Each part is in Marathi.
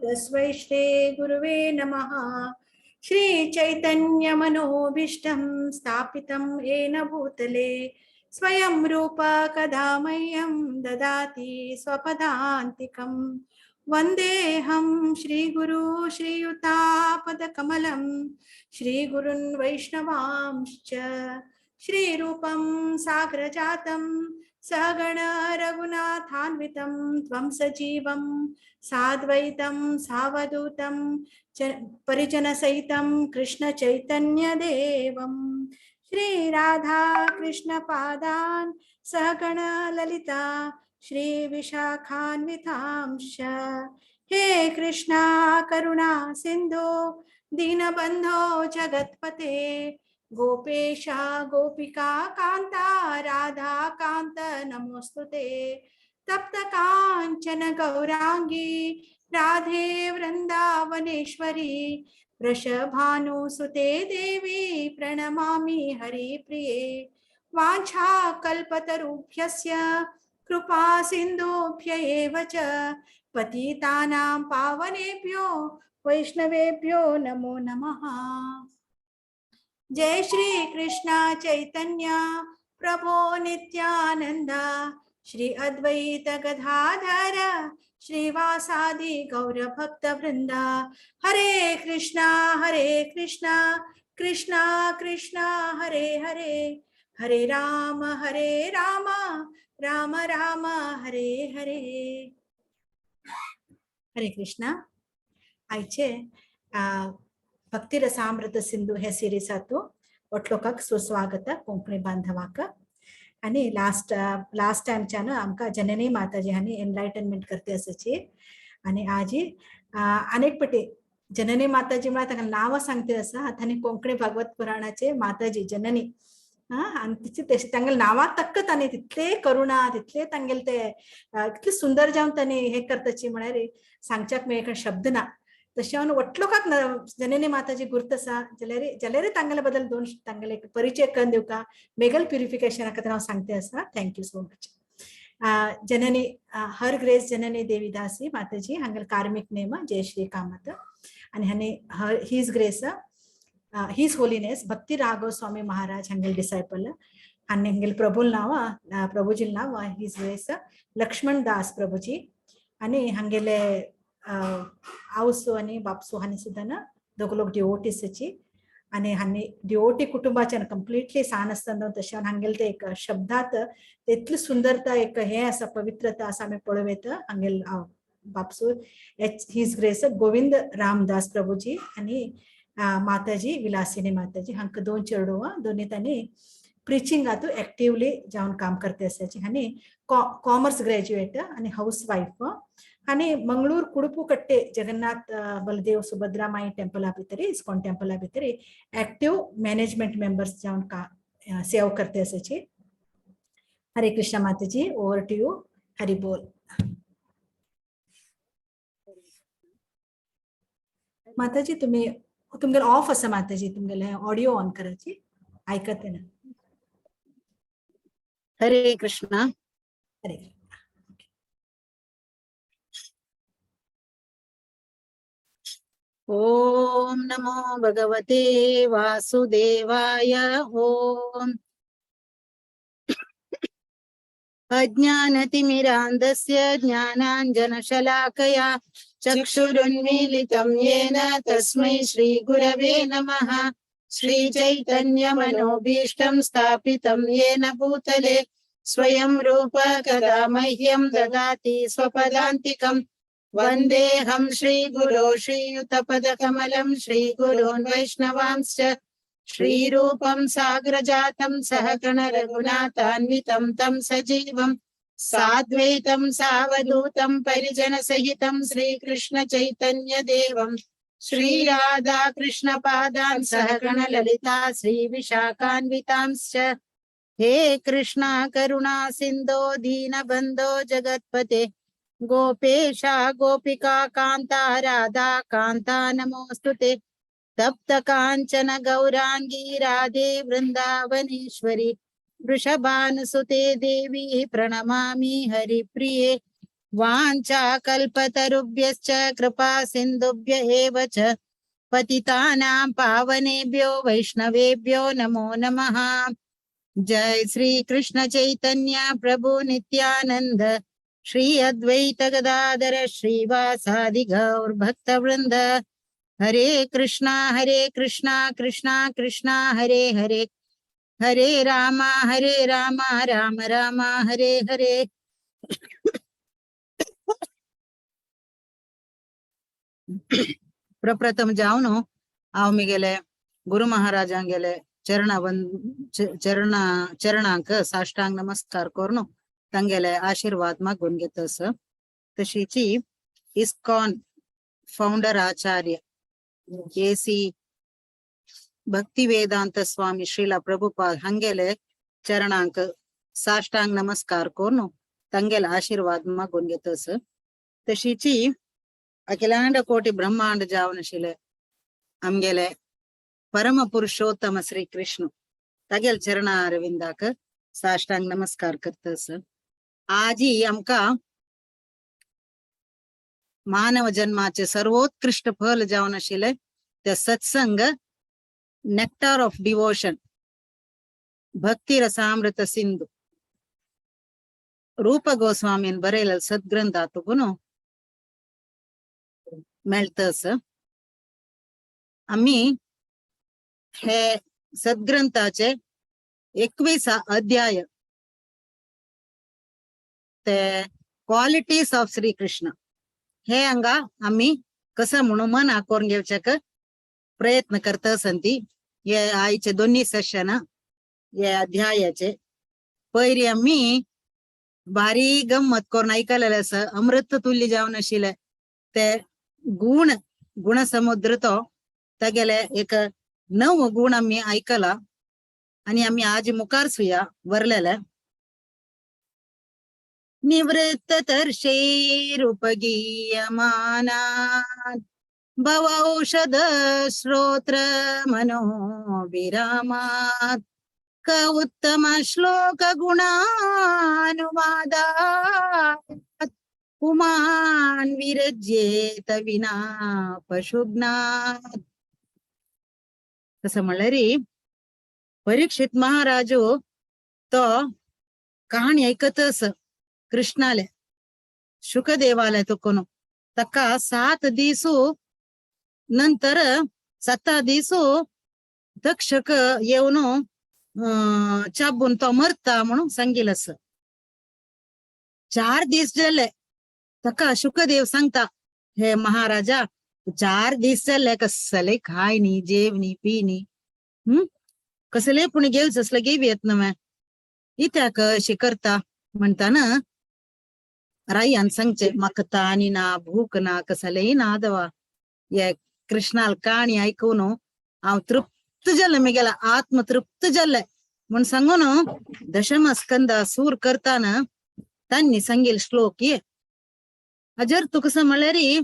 तस्मै श्री गुरुवे नमः। श्री चैतन्य मनोभीष्टं स्थापितं येन भूतले स्वयं रूप कदा मह्यं ददाति स्वपदान्तिकं। वन्देऽहं श्रीगुरु श्रीयुतापदकमलं श्रीगुरुन् वैष्णवांश्च श्रीरूपं साग्रजातं सहगण रघुनाथान्वितं त्वं सजीवं साद्वैतं सावधूतं परिजनसहितं कृष्ण चैतन्य देवं श्री राधा कृष्ण पादान् सहगण ललिता श्री विशाखान्वितांश्च। हे कृष्णा करुणा सिंधु दीनबंधो जगत्पते गोपेशा गोपिका कांता राधा कांत नमोस्तुते। तप्त कांचन गौरांगी राधे वृंदावनेश्वरी वृषभानुसुते देवी प्रणमामि हरिप्रिये। वाञ्छा कल्पतरुभ्यस्य कृपा सिन्धुभ्य एव च पतितानां पावनेभ्यो वैष्णवेभ्यो नमो नमः। जय श्री कृष्ण चैतन्य प्रभो नित्यानंद श्री अद्वैत गदाधर श्रीवासादि गौर भक्त वृंदा। हरे कृष्णा कृष्णा कृष्णा हरे हरे हरे राम राम राम हरे हरे। हरे कृष्णा. आयचे भक्ती रसामृत सिंधू हे सिरीज आतो ओटलोकाक सुस्वागत कोंकणी बांधवाक. आणि लास्ट टाइमच्यान आमकां जननी माताजी हांणी एनलायटनमेंट करते आसाची. आणि आजी अनेक पटी जननी माताजी म्हळ्यार ताका नांव सांगते आसा. आतां कोंकणी भागवत पुराणाचे माताजी जननी आणि तिचे तांगेले नांवाक तक्क तांणी तितले करुणा तितले तांगेले ते इतले सुंदर जावन तांणी हे करताची म्हळ्यार सांगच्याक मेळटा शब्द ना. तशें हांव वटलोकाक जननी माताजी गुर्त आसा जाल्यार तांगेले बद्दल दोन तांगेले परिचय करून दिवका मेगल प्युरिफिकेशना खातीर हांव सांगते आसा. Thank you so much. Janani her grace Janani Devidasi Mataji हांगेले कार्मिक नेम जय श्री कामत. आणि हांणी his grace his holiness Bhakti Raghav Swami Maharaj हांगेले डिसायपल. आनी हांगेले प्रभूल नांव प्रभूजील नांव हीज ग्रेस लक्ष्मण दास प्रभूजी. आनी हांगेले आवसो आणि बापसो हांणी सुद्दां ना दोग लोक डिवोटीसची. आणि हांणी डिवोटी कुटुंबाचे कंप्लिटली सान आसतना तशें हांगेले ते एक शब्दात इतली सुंदरता एक हे आसा पवित्रता आसा आमी पळोवं येता. हांगेले बापसो हीज ग्रेस गोविंद रामदास प्रभूजी आणि माताजी विलासिनी माताजी हांकां दोन चेडूं दोनी तांणी प्रिचिंगात एक्टिवली जावन काम करते आसाची. हांणी कॉमर्स ग्रॅज्युएट आणि हाऊस वायफ. आणि मंगळूर कुडपू कट्टे जगन्नाथ बलदेव सुभद्रा माई टेंपला भितर इस्कॉन टेंपला भितर एक्टिव मॅनेजमेंट मेंबर्स जावन सेव करते आसाची. हरे कृष्ण माताजी ओवर टू यू. हरि बोल. माताजी तुम्ही तुमगेले ऑफ आसा माताजी तुमगेले ऑडिओ ऑन कराची ऐकत ना. हरे कृष्णा. हरे ओम नमो भगवते वासुदेवाय. ओम अज्ञानतिमिरान्धस्य ज्ञानाञ्जनशलाकया चक्षुरुन्मीलितं येन तस्मै श्रीगुरवे नमः. श्रीचैतन्यमनोभीष्टं स्थापितं येन भूतले स्वयं रूप कदा मह्यं ददाति स्वपदान्तिकम्. वन्देऽहं श्रीगुरो श्रीयुतपदकमलं श्रीगुरोन् वैष्णवांश्च श्रीरूपं साग्रजातं सहगण रघुनाथान्वितं तं सजीवं साद्वैतं सावधूतं परिजनसहितं श्रीकृष्ण चैतन्य देवं श्रीराधा कृष्ण पादान् सहगण ललिता श्रीविशाखान्वितांश्च. हे कृष्णा करुणा सिन्धो दीनबन्धो जगत्पते गोपेशा गोपिका कांता राधा कांता नमोस्तुते. तप्त कांचन गौरांगी राधे वृंदावनेश्वरी वृषभानुसुते देवी प्रणमामि हरिप्रिये. वाञ्छा कल्पतरुभ्यश्च कृपा सिन्धुभ्य एव च पतितानां पावनेभ्यो वैष्णवेभ्यो नमो नमः। जय श्री कृष्ण चैतन्य प्रभु नित्यानंद श्री अद्वैत गदाधर श्रीवासादि गौर भक्तवृंद। हरे कृष्णा कृष्णा कृष्णा हरे हरे, हरे राम राम राम हरे हरे। प्रप्रथम जावन हांव मुगेले गुरु महाराजांगेले चरणांक साष्टांग नमस्कार करून तांगेले आशीर्वाद मागून घेतस। तशीची इस्कॉन फाउंडर आचार्य एसी भक्ति वेदांत स्वामी श्रीला प्रभुपाद हंगेले चरणांक साष्टांग नमस्कार करून तांगेले आशीर्वाद मागून घेतस। तशीची अखिलांड कोटि ब्रह्मांड जावनशिले आमगेले परम पुरुषोत्तम श्री कृष्ण तागेल चरणा अरविंदाक साष्टांग नमस्कार करतस। आजी आमका मानव जन्माचे सर्वोत्कृष्ट फल जावन आशिल्ले ते सत्संग नेक्टार ऑफ डिवोशन भक्ती रसामृत सिंधू रूप गोस्वामीन बरेल सद्ग्रंथातुगुनु मेळतस। आम्ही हे सद्ग्रंथाचे 21 अध्याय ते क्वालिटीज ऑफ श्री कृष्ण हे हांगा आम्ही कसं म्हणून मन आकोरून घेवच्याक प्रयत्न करतसंती। हे आयचे दोन्ही सेशन हे अध्यायाचे पयरी आम्ही भारी गंमत करून ऐकलेले आसा। अमृत तुल्य जावन आशिल्ले ते गुण समुद्र तो तागेले एक 9 गुण आम्ही ऐकला आणि आम्ही आज मुखार सुया वरलेले। निवृत्त तर्षैरुपगीयमानात् भवौषध श्रोत्र मनोविरामात् क उत्तम श्लोक गुणानुवादात् पुमान् विरज्येत विना पशुघ्नात्। तसं म्हणल्यारी परीक्षित महाराजू तो कहाणी ऐकतस कृष्णाले शुकदेवाले तुकोनु तका 7 दिवसू नंतर 7 दिवसू दक्षक येऊन चाबून तो मरता म्हणून सांगिलस। 4 दिवस जाले तका शुकदेव सांगता हे महाराजा 4 दिवस जाले कसले खायनी जेवनी पिनी कसले पुणे गेवच असले गेवी येत नव्हे इत्याक अशी करता म्हणताना रायन सांगचे म्हाका तानी ना भूक ना कसले ना दवा ये कृष्णाल काणी ऐकून हांव तृप्त जाले मुगेला आत्म तृप्त जाले म्हण सांगून दशम स्कंद सूर करताना तांनी सांगेल श्लोक ये अजर तू कसं म्हणल्यारी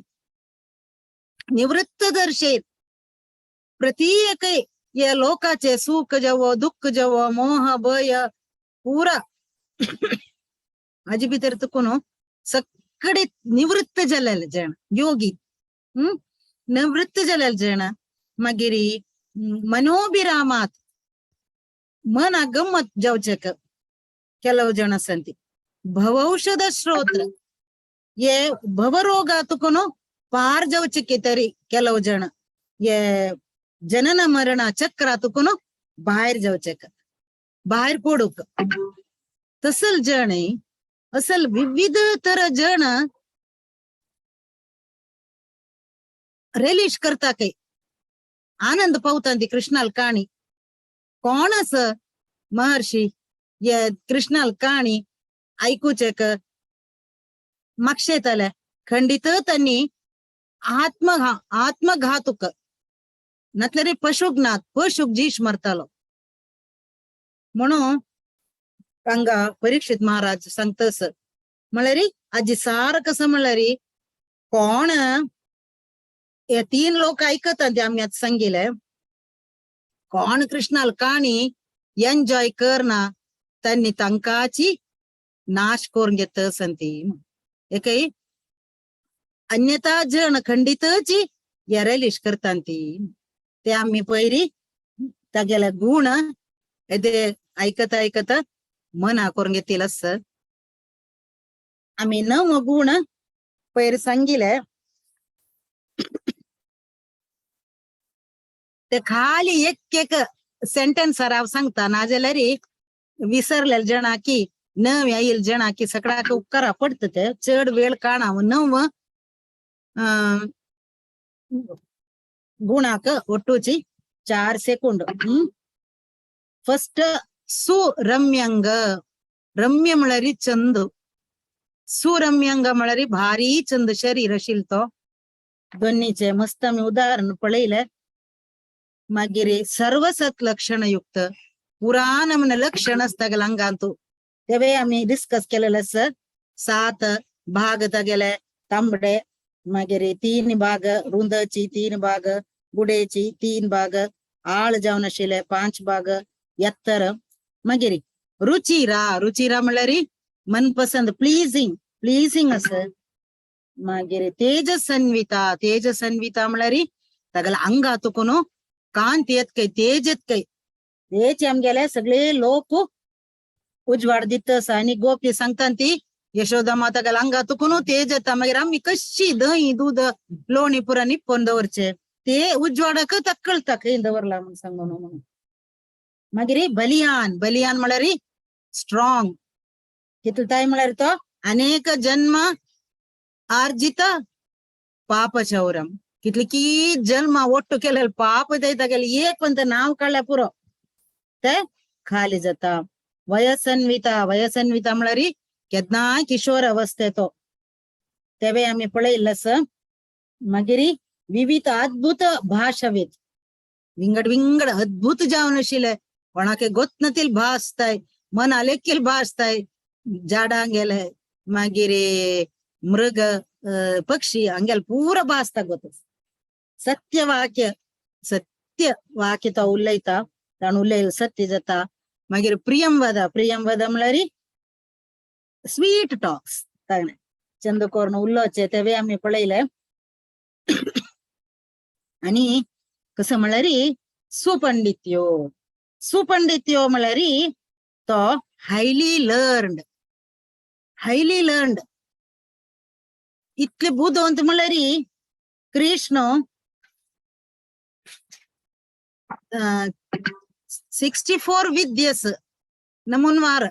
निवृत्त दर्शेत प्रत्येक ये लोकाचे सुख जावो दुःख जावो मोह भय पूरा हाजे भितर तुकोन सगळे निवृत्त जालेले जण योगी निवृत्त जालेले जण मागीर मनोभिरामात मन गम्मत जावचेक ಕೆಲವು ಜನ ಸಂತಿ भवौषध श्रोत्र ये भवरोग तुकोन पार जावचेके तरी ಕೆಲವು जण ये जनन मरण चक्र तुकोन बाहेर जावचेक बाहेर पडूक तसल जण असल विविध तर जण रिलीज करता काही आनंद पावता ती कृष्णाल काणी कोण अस महर्षी ये कृष्णाल काणी ऐकूचेक मक्षेतले खंडित त्यांनी आत्मघातुक नतले पशुघ्नात पशुक जीश मरतालो म्हणून हांगा परीक्षित महाराज सांगतस म्हळ्यारी आजी सार कसं म्हळ्यारी कोण हे 3 लोक ऐकतात ते आम्ही आज सांगिले कोण कृष्णाल काणी एन्जॉय करना त्यांनी तांकाची नाश करून घेत संती एकही अन्यथा जण खंडितची येरेलिश करतांती ते आम्ही पैरी तागेला गुण ते ऐकता मना करून घेतील असं आम्ही 9 गुण पैर सांगिले ते खाली एक सेंटेन्स राव सांगता नाजाल्यार विसरलेल्या जणाकी 9 येईल जणाकी सगळ्याक उपकार पडत ते चड वेळ काणा 9 गुणाक ಒಟ್ಟುಚಿ 4 सेकंड फर्स्ट सुरम्यंग रम्य म्हळ्यारी चंद सुरम्यंग म्हळ्यारी भारी चंद शरीर शिलतो दोन्हीचे मस्त आम्ही उदाहरण पळयले मागीर सर्वसत लक्षणयुक्त पुराण म्हण लक्षण असतागेले हंगांतू तेवे आम्ही डिस्कस केलेले आसा 7 भाग तागेले तांबडे मागीर 3 भाग रुंदची 3 भाग गुडेची 3 भाग आळ जावन आशिल्ले 5 भाग एत्तर मागीर रुचिरा म्हळ्यार मनपसंद प्लीजिंग असं मागीर तेजसन्विता म्हळ्यार तागेले अंगा तुकून कांती येतकय तेज येतकय तेच आमगेले सगळे लोक उजवाड दित आसा आनी गोपी सांगता ती यशोदा माता गेला अंगा तुकून तेज येता मागीर आम्ही कशी दही दूध लोणी पुरा निप्पोन दवरचे ते उजवाडक तक्कळता खंय दवरला म्हणून सांगून म्हणून मागीर बलियान म्हळ्यार स्ट्रॉंग कितलो ताय म्हळ्यार तो अनेक जन्म आर्जित पाप शौरम कितले की जन्म ಒಟ್ಟು केलेले पाप दयता गेले एक पण नाव काढल्या पुरो ते खाली जाता वयसन्विता म्हळ्यार केदनाय किशोर अवस्थे तो तेवे आम्ही पळयल्लस मागीर विविध अद्भुत भाषावेत विंगड अद्भुत जावन आशिल्ले कोणाके गोत्नतील भासताय मन अलेक्कील भासताय झाडां गेले मागीर मृग पक्षी हंगेल पूरा भासता गोत सत्य वाक्य तो उलयता ताण उलयल सत्य जाता मागीर प्रियंवद म्हळ्यार स्वीट टॉक्स ताणे चंद कोर्ण उल्लोचे तेवे आम्ही पळयले आणि कसं म्हळ्यार सुपंडित्यो म्हळ्यार तो हायली लर्न्ड इतले बुदवंत म्हळ्यार कृष्ण 64 विद्येस नमुनवार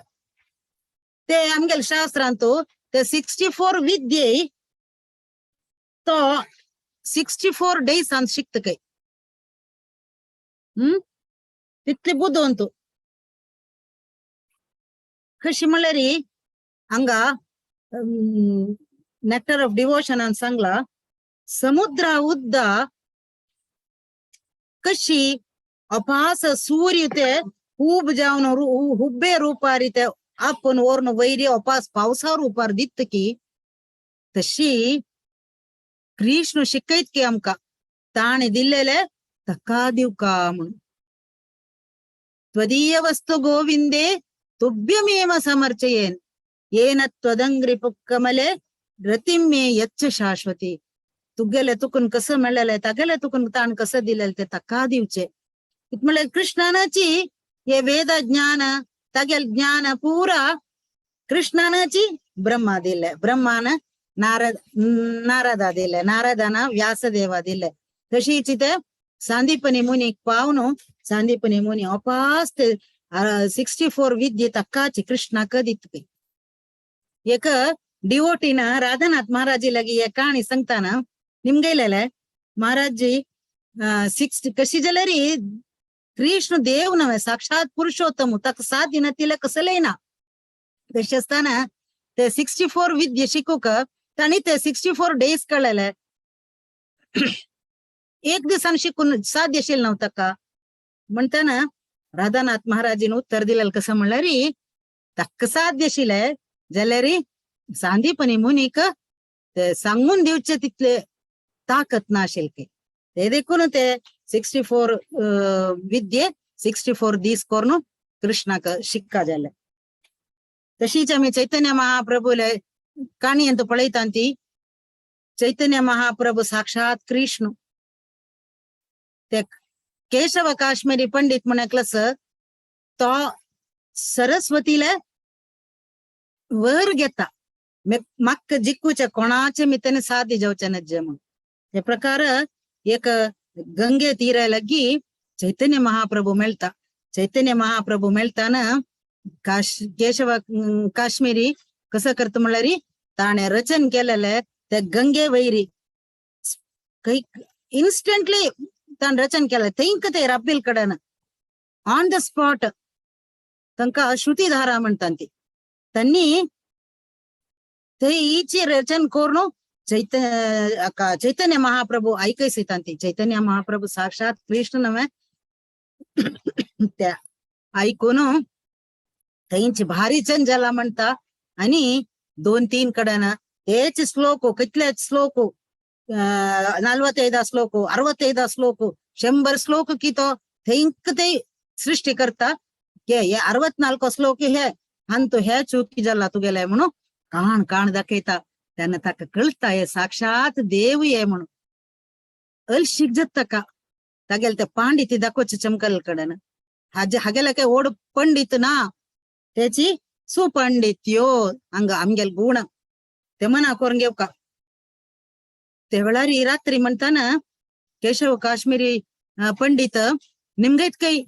ते आमगेल शास्त्रांतू ते 64 विद्ये तो 64 days ಅಂತ शिकतकय तितले बुदवंतू कशी म्हळ्यार हंगा नेक्टर ऑफ डिवोशन ಅಂತ सांगला समुद्र उद्द कशी अपास सूर्य ते खूब जावन हुब्बे रूपार ते आपण ओरन वैरी अपास पावसा रूपार दित की तशी कृष्ण शिकयत की आमका ताणे दिल्लेले तका दिवका म्हणून त्वदीय वस्तु गोविंदे तुभ्यमेव समर्चयेन येन त्वदंग्रि पुक्कमले रतिम मे यच्च शाश्वती तुगेले तुकून कसं मिळाले तगेले तुकून ताण कसं दिलेले ते तका दिवचे इत म्हळ्यार कृष्णानाची हे वेद ज्ञान तगेल ज्ञान पुरा कृष्णानाची ब्रह्मा दिले ब्रह्मान नारदा दिले नारदान व्यासदेवा दिले तशीच ते सांदीपनी मुनीक पावन सांदीपनी मुनी अपास 64 विद्ये तक्काची कृष्णाक दितकी एक डिवोटीन राधानाथ महाराजी लगी एक कहाणी सांगताना निम्गेलेले महाराजी 60 कशी जाल्यार कृष्ण देव नव्हे साक्षात पुरुषोत्तम तक साध्य नसले कसले ना तशें असताना ते 64 विद्ये शिकूक ताणी ते 64 days कळले एक दिसान शिकून साध्य आशिल्लें नव्ह ताका म्हणताना राधानाथ महाराजीन उत्तर दिलें कसं म्हणल्यार ताका साध्य आशिल्लें जाल्यार सांदीपनी मुनीक ते सांगून दिवचे तितले ताकत ना आशिल्ले ते देखून ते 64 विद्ये 64 दीस करून कृष्णाक शिक्का जाले तशीच आम्ही चैतन्य महाप्रभूले काणी अंत पळयतांती चैतन्य महाप्रभु साक्षात कृष्ण ते केशव काश्मीरी पंडित म्हणकलस तो सरस्वतीला वर घेता मक्क जिक्कूच्या कोणाचे मितने साधी जावच्या नज्जे म्हणून हे प्रकार एक गंगे तीरा लगी चैतन्य महाप्रभु मेळता चैतन्य महाप्रभु मेळताना केशव काश्मीरी कसं करत म्हणल्यार ताणे रचन केलेले ते गंगे वैरी काही इन्स्टंटली ताण रचन केलं तेंक ते रब्बिल कडेन ऑन द स्पॉट तांकां श्रुतीधारा म्हणटात ती त्यांनी ते इची रचन करून चैतन्य महाप्रभु ऐकयसितांती चैतन्य महाप्रभु साक्षात कृष्ण नव्हे त्या ऐकून थंयची भारी चंजला म्हणता आणि 2-3 कडेन तेच श्लोक कितलेच श्लोक 45 श्लोक 65 श्लोक 100 श्लोक की तो थंयक ते सृष्टी करता के हे 64 श्लोक हे अंतू हे चुकी जाला तुगेले म्हणून काण दाखयता त्यानं ताका कळता हे साक्षात देव ये म्हणून अल शिकजत ताका तागेल ते पांडिती दाखोवचे चमकल कडेन हागेला काय ओड पंडित ना त्याची सुपंडित्यो हंग आमगेल गुण ते मना करून घेवका ते वेळार ही रात्री म्हणताना केशव काश्मीरी पंडित निमगैत काही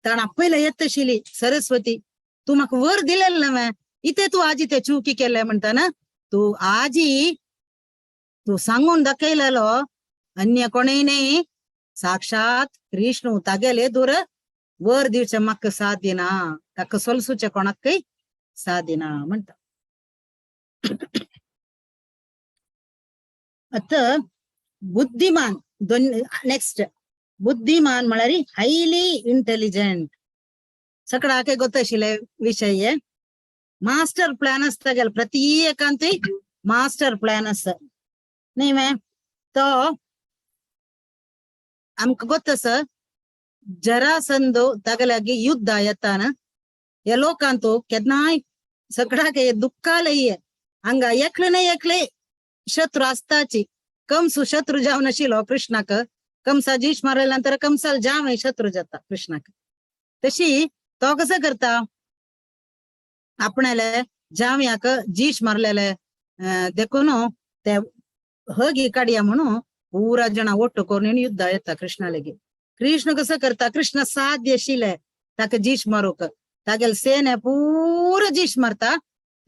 ताण आपयला येतशिली सरस्वती तू म्हाका वर दिलेलं नव्हे इथे तू आजी ते चुकी केले म्हणताना तू आजी तू सांगून दाखयलेलो अन्य कोणी नाही साक्षात कृष्ण तागेले दूर वर दिवचे म्हाका साध्य ना ताका सोलसूचे कोणाक काही साध्य ना म्हणता आता बुद्धिमान नेक्स्ट बुद्धिमान म्हळ्यार हायली इंटेलिजंट सगळाके ಗೊತ್ತशिले विषय मास्टर प्लान असता प्रति एकांती मास्टर प्लान अस नीवे तो आमक ಗೊತ್ತಸ जरासंधो तगलागी युद्ध येताना या लोकांतो केदनाय सगळाके दुःखालय हंग एकले शत्रु असताची कंसु शत्रु जावन आशिलो कृष्णाक कंसा जीश मारल्या नंतर कंसाल जावय शत्रु जाता कृष्णाक तशी तो कसं करता आपणाले जावयाक जीश मारलेले देखून ते होगी काढया म्हणून पूरा जण ಒಟ್ಟು करून युद्ध येता कृष्णालेगे कृष्ण कसं करता कृष्ण साध्य शिले ताका जीश मारूक तागेल सेने पूरा जीश मारता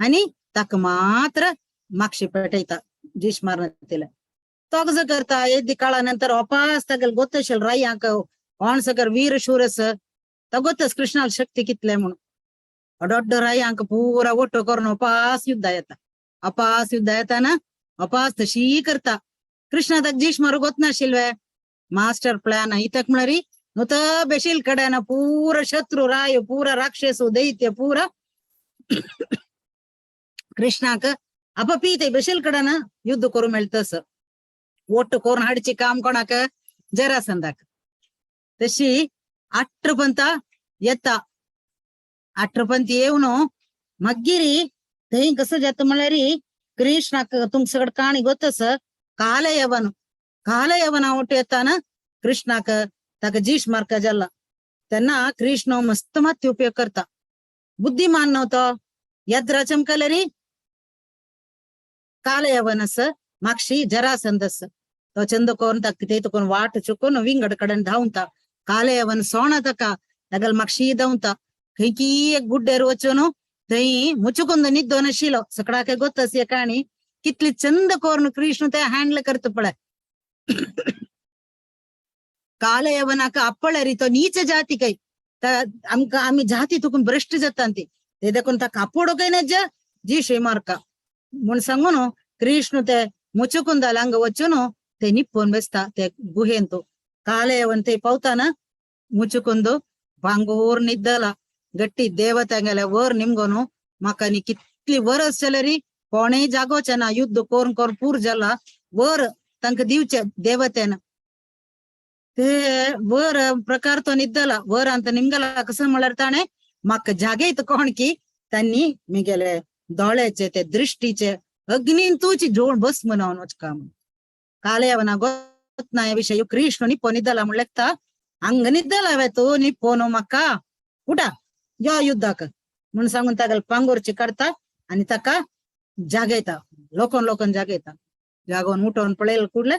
आणि ताका मात्र माक्षी पेटयता जीश मारन तिला तो कसं करता एदी काळानंतर वापस तागेल ಗೊತ್ತशिल रायांक ओणसकर वीर शूरस तो ಗೊತ್ತस कृष्णाल शक्ती कितले म्हणून ದೊಡ್ಡ ರಾಯಾಂಕ ಪೂರ ಒಟ್ಟು ಕರ್ನ ವಾಪಸ್ ಯುದ್ಧ येताना वापस तशी करता कृष्ण तक जीश मारू गोत नाशिल्वे मास्टर प्लॅन इतक म्हणारी नुत बेशील कडेन पूरा शत्रु राय पूरा राक्षस दैत्य पूरा कृष्णाक अपपीते बेशील कडेन युद्ध करू मेळतस ಒಟ್ಟು करून हाडची काम कोणाक जरासंधाक तशी 8 पंत येता 8 पंत येऊन मग्गिरी थंय कसं जात म्हळ्यार कृष्णाक तुमक सगळं काणी ಗೊತ್ತस कालयवन ಒಟ್ಟು येताना कृष्णाक ताका जीश मारका जाला त्यांना कृष्ण मस्त माती उपयोग करता बुद्धिमान नव्हतो यद्रा चमकलरी कालयवनस माक्षी जरासंधस तो चंद करून ताक ते तकोन वाट चुकून विंगड कडेन धावता कालयवन सोण तका तगल माक्षी धावता खंयकी एक गुड्डेर वचून थंय मुचुकुंद निद्दो नाशिलो सगळाके ಗೊತ್ತस हे काणी कितली चंद करून कृष्ण ते हँडल करता पळय कालयवनाक आपळरी तो नीच जाती काही आमका आम्ही जाती तुकून भ्रष्ट जातांती ते देखून ताका आपोडो काही नज जी श्रीमार्का म्हण सांगून कृष्ण ते मुचुकुंदाल हंग वचून ते निप्पोन बेसता ते गुहेंतू कालयवन ते पावताना मुचुकुंदू भांगूर निद्दला गट्टी देवतांगेले वर निमगोनु म्हाका नी कितली वरस जाल्यारी कोणे जागोचे ना युद्ध करून करून पूर जाला वर तांकां दिवचे देवतेन ते वर प्रकार तो निद्दला वर अंत निमगला कसं म्हळ्यार ताणे म्हाका जागेत कोण की त्यांनी मिगेले दोळ्याचे ते दृष्टीचे अग्नीन तूची जोड बस म्हणूनच काम कालेಯವನ ಗೊತ್ತನ ವಿಷಯ ಕೃಷ್ಣ ನಿಪ್ಪೋ ನಿದ್ದಲ್ಲ ಮುಳ್ಳೆಕ್ತ ಹಂಗ ನಿದ್ದಲ್ಲ तू निप्पोनो मक्का उठा या युद्धाक म्हणून सांगून तागल पांगोरची काढता आणि ताका जागयता लोकन जागयता जागोन उठवून पळेल कुडले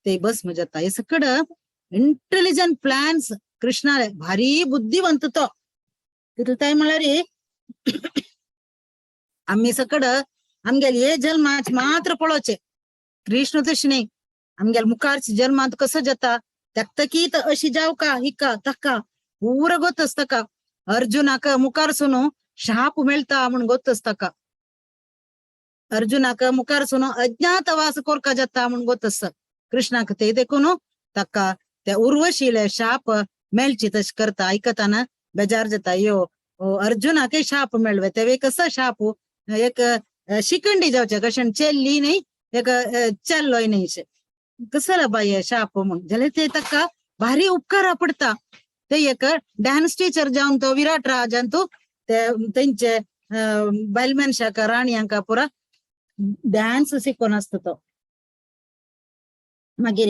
ते बस जाता हे सगळं इंटेलिजंट प्लॅन्स कृष्णाले भारी बुद्धिवंत तो तिथं काय म्हणल्यार आम्ही सगळं आमगेल हे जन्माच मात्र पळोचे कृष्ण तशी नाही आमगेल मुखारची जन्मात कसं जाता तक्तकी तर अशी जाव का हिका तक्का पूर गोतच तका अर्जुनाक मुखारसून शाप मिळता म्हणून गोतच तका अर्जुनाक मुखारसून अज्ञातवास कोरका जाता म्हणून गोतच कृष्णाक ते देखून तक्का त्या उर्वशीले शाप मेळची तश करता ऐकताना बेजार जाता यो अर्जुनाके शाप मेळवे तेवे कसं शाप एक शिकंडी जावचे कशें चेल्ली नाही एक चाललोय नाही कसला बाई शाप म्हणून जाल्यार ते ताका भारी उपकार पडता ते एक डान्स टीचर जावन तो विराट राजान तो तेंचे बायलमनशाक राणयांका पुरा डान्स शिकोवन असता तो मागीर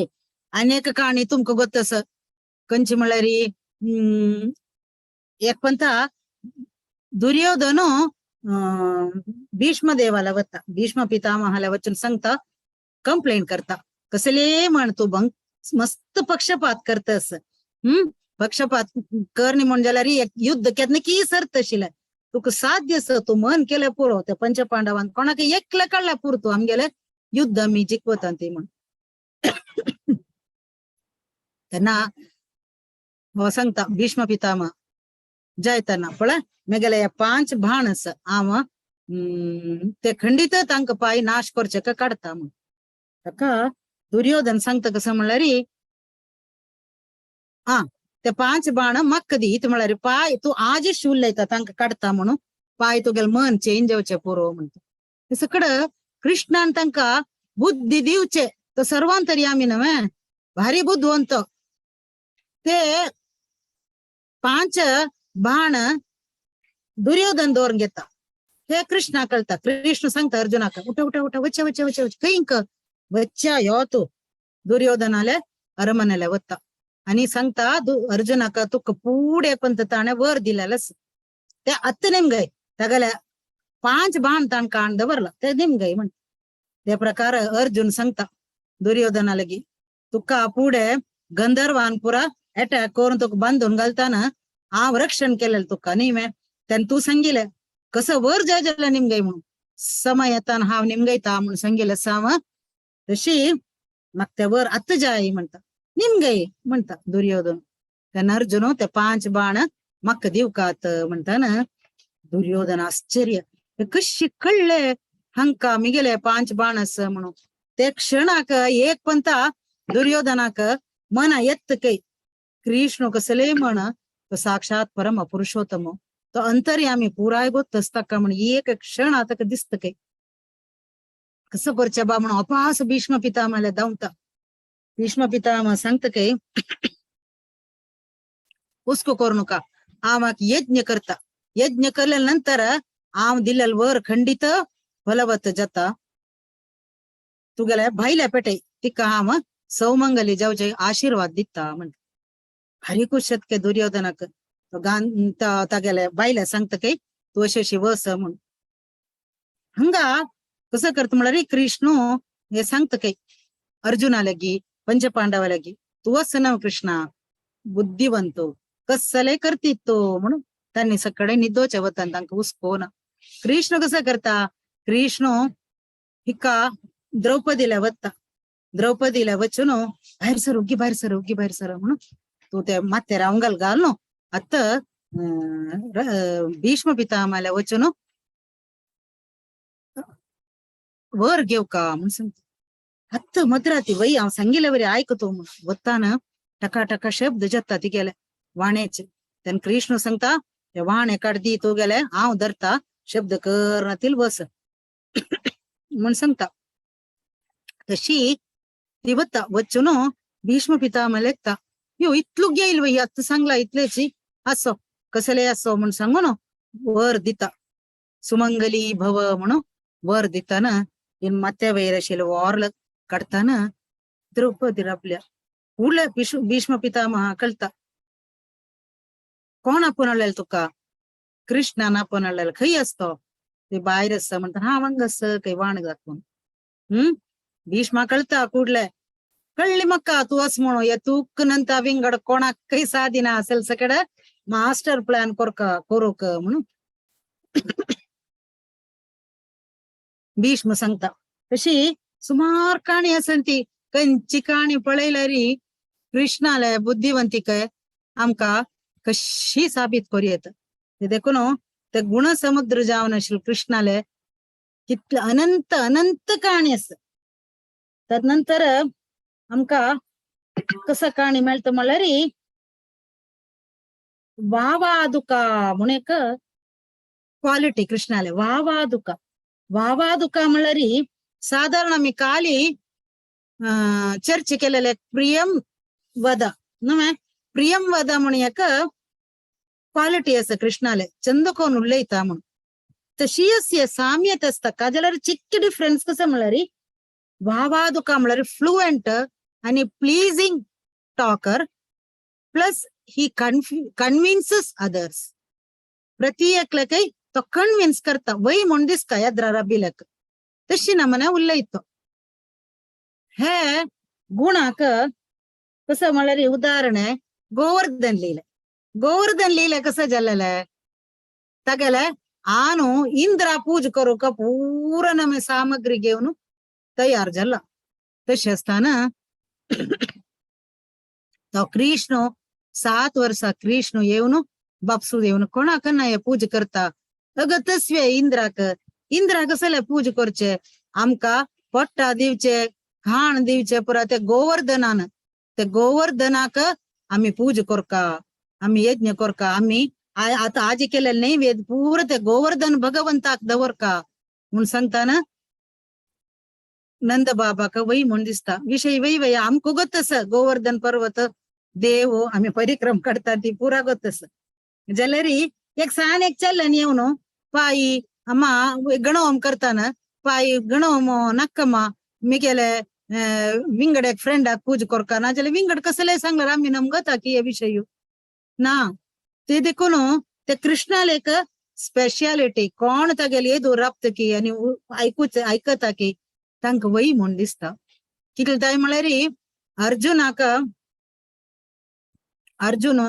आनी एक काणी तुमकां गोतस खंयची म्हळ्यार एक पंथा दुर्योधन भीष्म देवाला वता भीष्म पितामहाला वचून सांगता कंप्लेंट करता कसले म्हण तू बंक मस्त पक्षपात करतस पक्षपात करणी म्हण जाल्यार एक युद्ध केन्ना की सर्त आशिल्लें तुका साध्य तू मन केलें पुरो त्या पंचपांडवान कोणाक एकल्या काडल्या पुरतो आमगेले युद्ध आमी जिखवता ते म्हण तेन्ना हो सांगता भीष्म पितामह जायतना पळय मेगेले 5 भाणस हांव ते खंडीत तांकां पाय नाश करचे का काडता म्हण ताका दुर्योधन सांगता कसं म्हळ्यार ते 5 बाण म्हाका दी म्हळ्यार पाय तू आज शिवलयता तांकां काडता म्हणून पाय तुगेल मन चेंज जावचे पुरो म्हणटा हे सगळं कृष्णान तांकां बुद्धी दिवचे तो सर्वांतर्यामी नव्हे भारी बुद्धवंत ते 5 बाण दुर्योधन दौरन घेता हे कृष्णा कळता कृष्ण सांगता अर्जुनाक उठा उठा उठा वच्चे वच्चे वच्चे वच्चे खंयक वच्चा यो तू दुर्योधनाले अरमनेले वता आणि सांगता अर्जुनाक तुका पुढे पंत ताणे वर दिलेलस ते अत्त निमगय तगले 5 बाण ताण काण दवरला ते निमगय म्हण ते प्रकार अर्जुन सांगता दुर्योधनालगी तुका पुढे गंधर्वान पुरा अटॅक करून तुका बांधून घालताना हांव रक्षण केलेलं तुका न्ही मे त्यान तू सांगिले कसं वर जाय जाल्यार निमगय म्हणून समय येताना हांव निमगयता म्हणून सांगिले साव तशी म्हाका ते वर आत्ता जाय म्हणटा निमगय म्हणता दुर्योधन तेन्ना अर्जुन ते 5 बाण म्हाका दिवकात म्हणटाना दुर्योधन आश्चर्य कशी कळले हांका मिगेले 5 बाण आस म्हणून ते क्षणाक एक पंता दुर्योधनाक मना येत कै कृष्ण कसले म्हण तो साक्षात परम पुरुषोत्तम तो अंतर्यामी पुराय गोतच ताका म्हण एक क्षण ताका दिसत कै कसं करचे बा म्हणून अपास भीष्म पितामहाला धांवता भीष्म पितामह सांगता कै हुस्को करू नका हांव यज्ञ करता यज्ञ केल्या नंतर हांव दिलेल वर खंडित फलवत जाता तुगेले भायल्या पेटय तिका हांव सौमंगली जावचे आशीर्वाद दिता म्हण भारी खुश के दुर्योधनाक तागेले बायले सांगता कै तू अशी वस म्हण हंगा कसं करता म्हळ्यार कृष्ण हे सांगता कै अर्जुनालगी पंचपांडवालगी तू वस नव कृष्णा बुद्धिवंतो कसले करतीत म्हणून त्यांनी सकडे निदोचे वतन तांकां हुस्कोना कृष्ण कसं करता कृष्ण हिका द्रौपदीला वत्ता द्रौपदीला वचून भायर सर उगी भायर सर उगी भायर सर म्हणून तू ते माते रावंगल घाल न्हू अत्त भीष्म पितामहाला वचून वर घेव का म्हणून सांगता अत्त मद्राती वय हांव सांगिले बरे आयकतो म्हणून वताना टका टका शब्द जाता ती गेले वाण्याचे तेन कृष्ण सांगता ते वाणे काढदी तो गेले हांव धरता शब्द कर्णातील बस म्हणून सांगता तशी ती वता वचून भीष्म पितामहाला लेखता यो इतलू घेईल वय आत्ता सांगला इतलेची असो कसले असो म्हणून सांगून वर दिता सुमंगली भव म्हणून वर दिताना इन मात्या वैरशील वारल काढताना द्रौपदी आपल्या उरल्या भीष्म पितामह कळता कोण आपण आणलेलं तुका कृष्णान आपण आणलेलं खै असतो ते बाहेर असतं म्हणतात हा मग असं काही वाण दाखवून भीष्मा कळता कुडल्या कळली मक्का तू अस म्हणू या तूक नंतर विंगड कोणाक काही साधिना असेल सगळं मास्टर प्लॅन करूक म्हणून भीष्म सांगता तशी सुमार काणी असेल ती कंची काणी पळयल्यारी कृष्णाला बुद्धिवंतिक आमका कशी साबित करू येत ते देखून ते गुण समुद्र जावन असेल कृष्णाला कितलं अनंत अनंत काणी असत तदनंतर आमका कसं काणी मेळतं म्हणल्यार वावादुका म्हणून एक क्वालिटी कृष्णाला वावादुका म्हणल्यार साधारण आम्ही काली चर्चा केलेले प्रियम वद नव्हे प्रियम वद म्हणून एक क्वालिटी असं कृष्णाला चंद कोण उल्लयता म्हणून तशी अस्य साम्यत असता का जाल्यार चिक्क डिफरन्स कसं म्हणल्यार वावादुका म्हणल्यार फ्लुएंट आणि प्लीजिंग टॉकर प्लस ही कन्विन्सेस अदर्स प्रति एकला काही तो कन्विन्स करता वय म्हण दिसता याद्रा रबिलक तशी नमने उल्लयतो हे गुणाक कसं म्हणल्यार उदाहरण गोवर्धन लीले कसं जाल्लेले तगेले आनु इंद्रा पूज करूक पूर्ण नमे सामग्री घेऊन तयार झाला तशें असताना तो कृष्ण 7 वर्षा कृष्ण येऊन बापसू येऊन कोणाक नाही पूज करता अग तस्वे इंद्रा कसले पूज करचे आमका पट्टा दिवचे खाण दिवचे पुरा ते गोवर्धनाक आम्ही पूज करका आम्ही यज्ञ करका आम्ही आता आजी केलेलं नाही वेद पूर ते गोवर्धन भगवंताक दवरका म्हणून सांगताना नंद बाबाक वय म्हण दिसता विषय वय आमको गोतस गोवर्धन पर्वत देव आम्ही परिक्रम करता ती पुरा गोतस जाल्यारी एक सान एक चलन येऊन पायी अम्मा गणोम करताना पायी गणोम नक्कಮ್ಮ मिगेले विंगड एक फ्रेंडाक पूज करका ना जाल्यार विंगड कसले सांगल्यार आम्ही नमगता की हे विषय ना ते देखून ते कृष्णाला एक स्पेशालिटी कोण तागेली येदू राबत की आणि ऐकता की तांक वय म्हण दिसता कितले ताय म्हळ्यार अर्जुन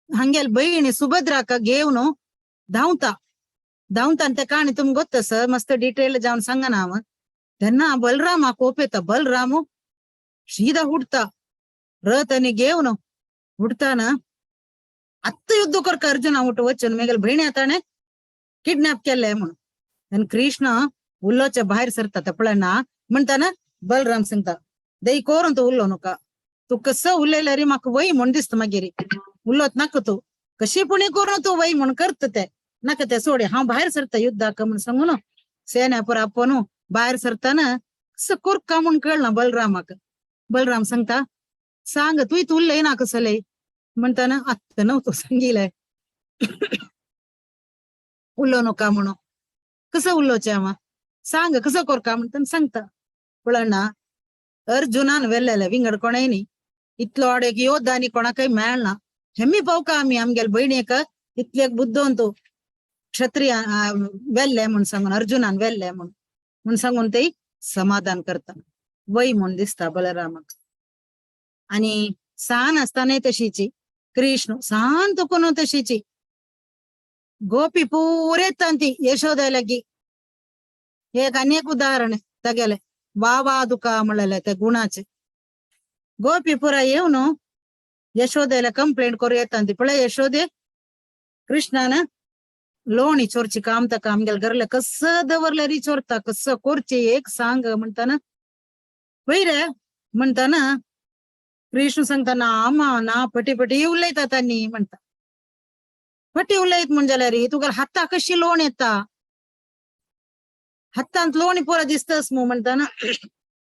हंगेल बहीण सुभद्राक घेऊन धावता ते काणी तुमक गोतस मस्त डिटेल जाऊन सांगा ना त्यांना बलरामा कोप येता बलराम सीधा हुडता रथनी घेऊन हुडताना अत्त युद्ध करका अर्जुना हुट वचन मेगल बहिणी आताने किडनॅप केलंय म्हणून आणि कृष्ण उल्लोच्या बाहेर सरता तपळना म्हणताना बलराम सांगता दई कोरून तू उल्लो नका तू कसं उल्लेला रे माक वय म्हण दिसत मागेरी उल्लोत नाक तू कशी पुणे करून तू वय म्हण करत ते नका ते सोडे हा बाहेर सरता युद्धाक म्हणून सांगू ना सेनापुर आपण बाहेर सरताना कसं कोरका म्हणून कळलं बलराम सांगता सांग तू उल्लय ना कसं लय म्हणताना आत्त नव्हतो सांगिलय उल्लो नका म्हणून कसं उल्लोचे आम्हा सांग कसं कोरका म्हणताना सांगता पळना अर्जुनान वेल्लेले विंगड कोणायनी इतलो अडेक योद्धानी कोणाकय मेळना हेमी पावका आम्ही आमगेल बहिणीक इतलेक बुद्धवंतू क्षत्रिय वेल्ले म्हण सांगून अर्जुनान वेल्ले म्हण सांगून ते समाधान करता वय म्हण दिसता बलरामाक आणि सान असताना तशीची कृष्ण सान तुकून तशीची गोपी पूरेत ती यशोदेलगी एक अनेक उदाहरण तगेले वावादुका म्हणले ते गुणाचे गोपी पुरा येऊन यशोदेला कंप्लेंट करू येतात पळे यशोदे कृष्णान लोणी चोरची काम तर काम गेल घरला कसं दवरलं री चोरता कसं कोरचे एक सांग म्हणताना वैरे म्हणताना कृष्ण सांगताना आमा ना पटी येऊलयता त्यांनी म्हणता पटी उलयत म्हणजे रे तुका हाता कशी लोण येता हत्तांत लोणी पोरा दिसतस म्हणताना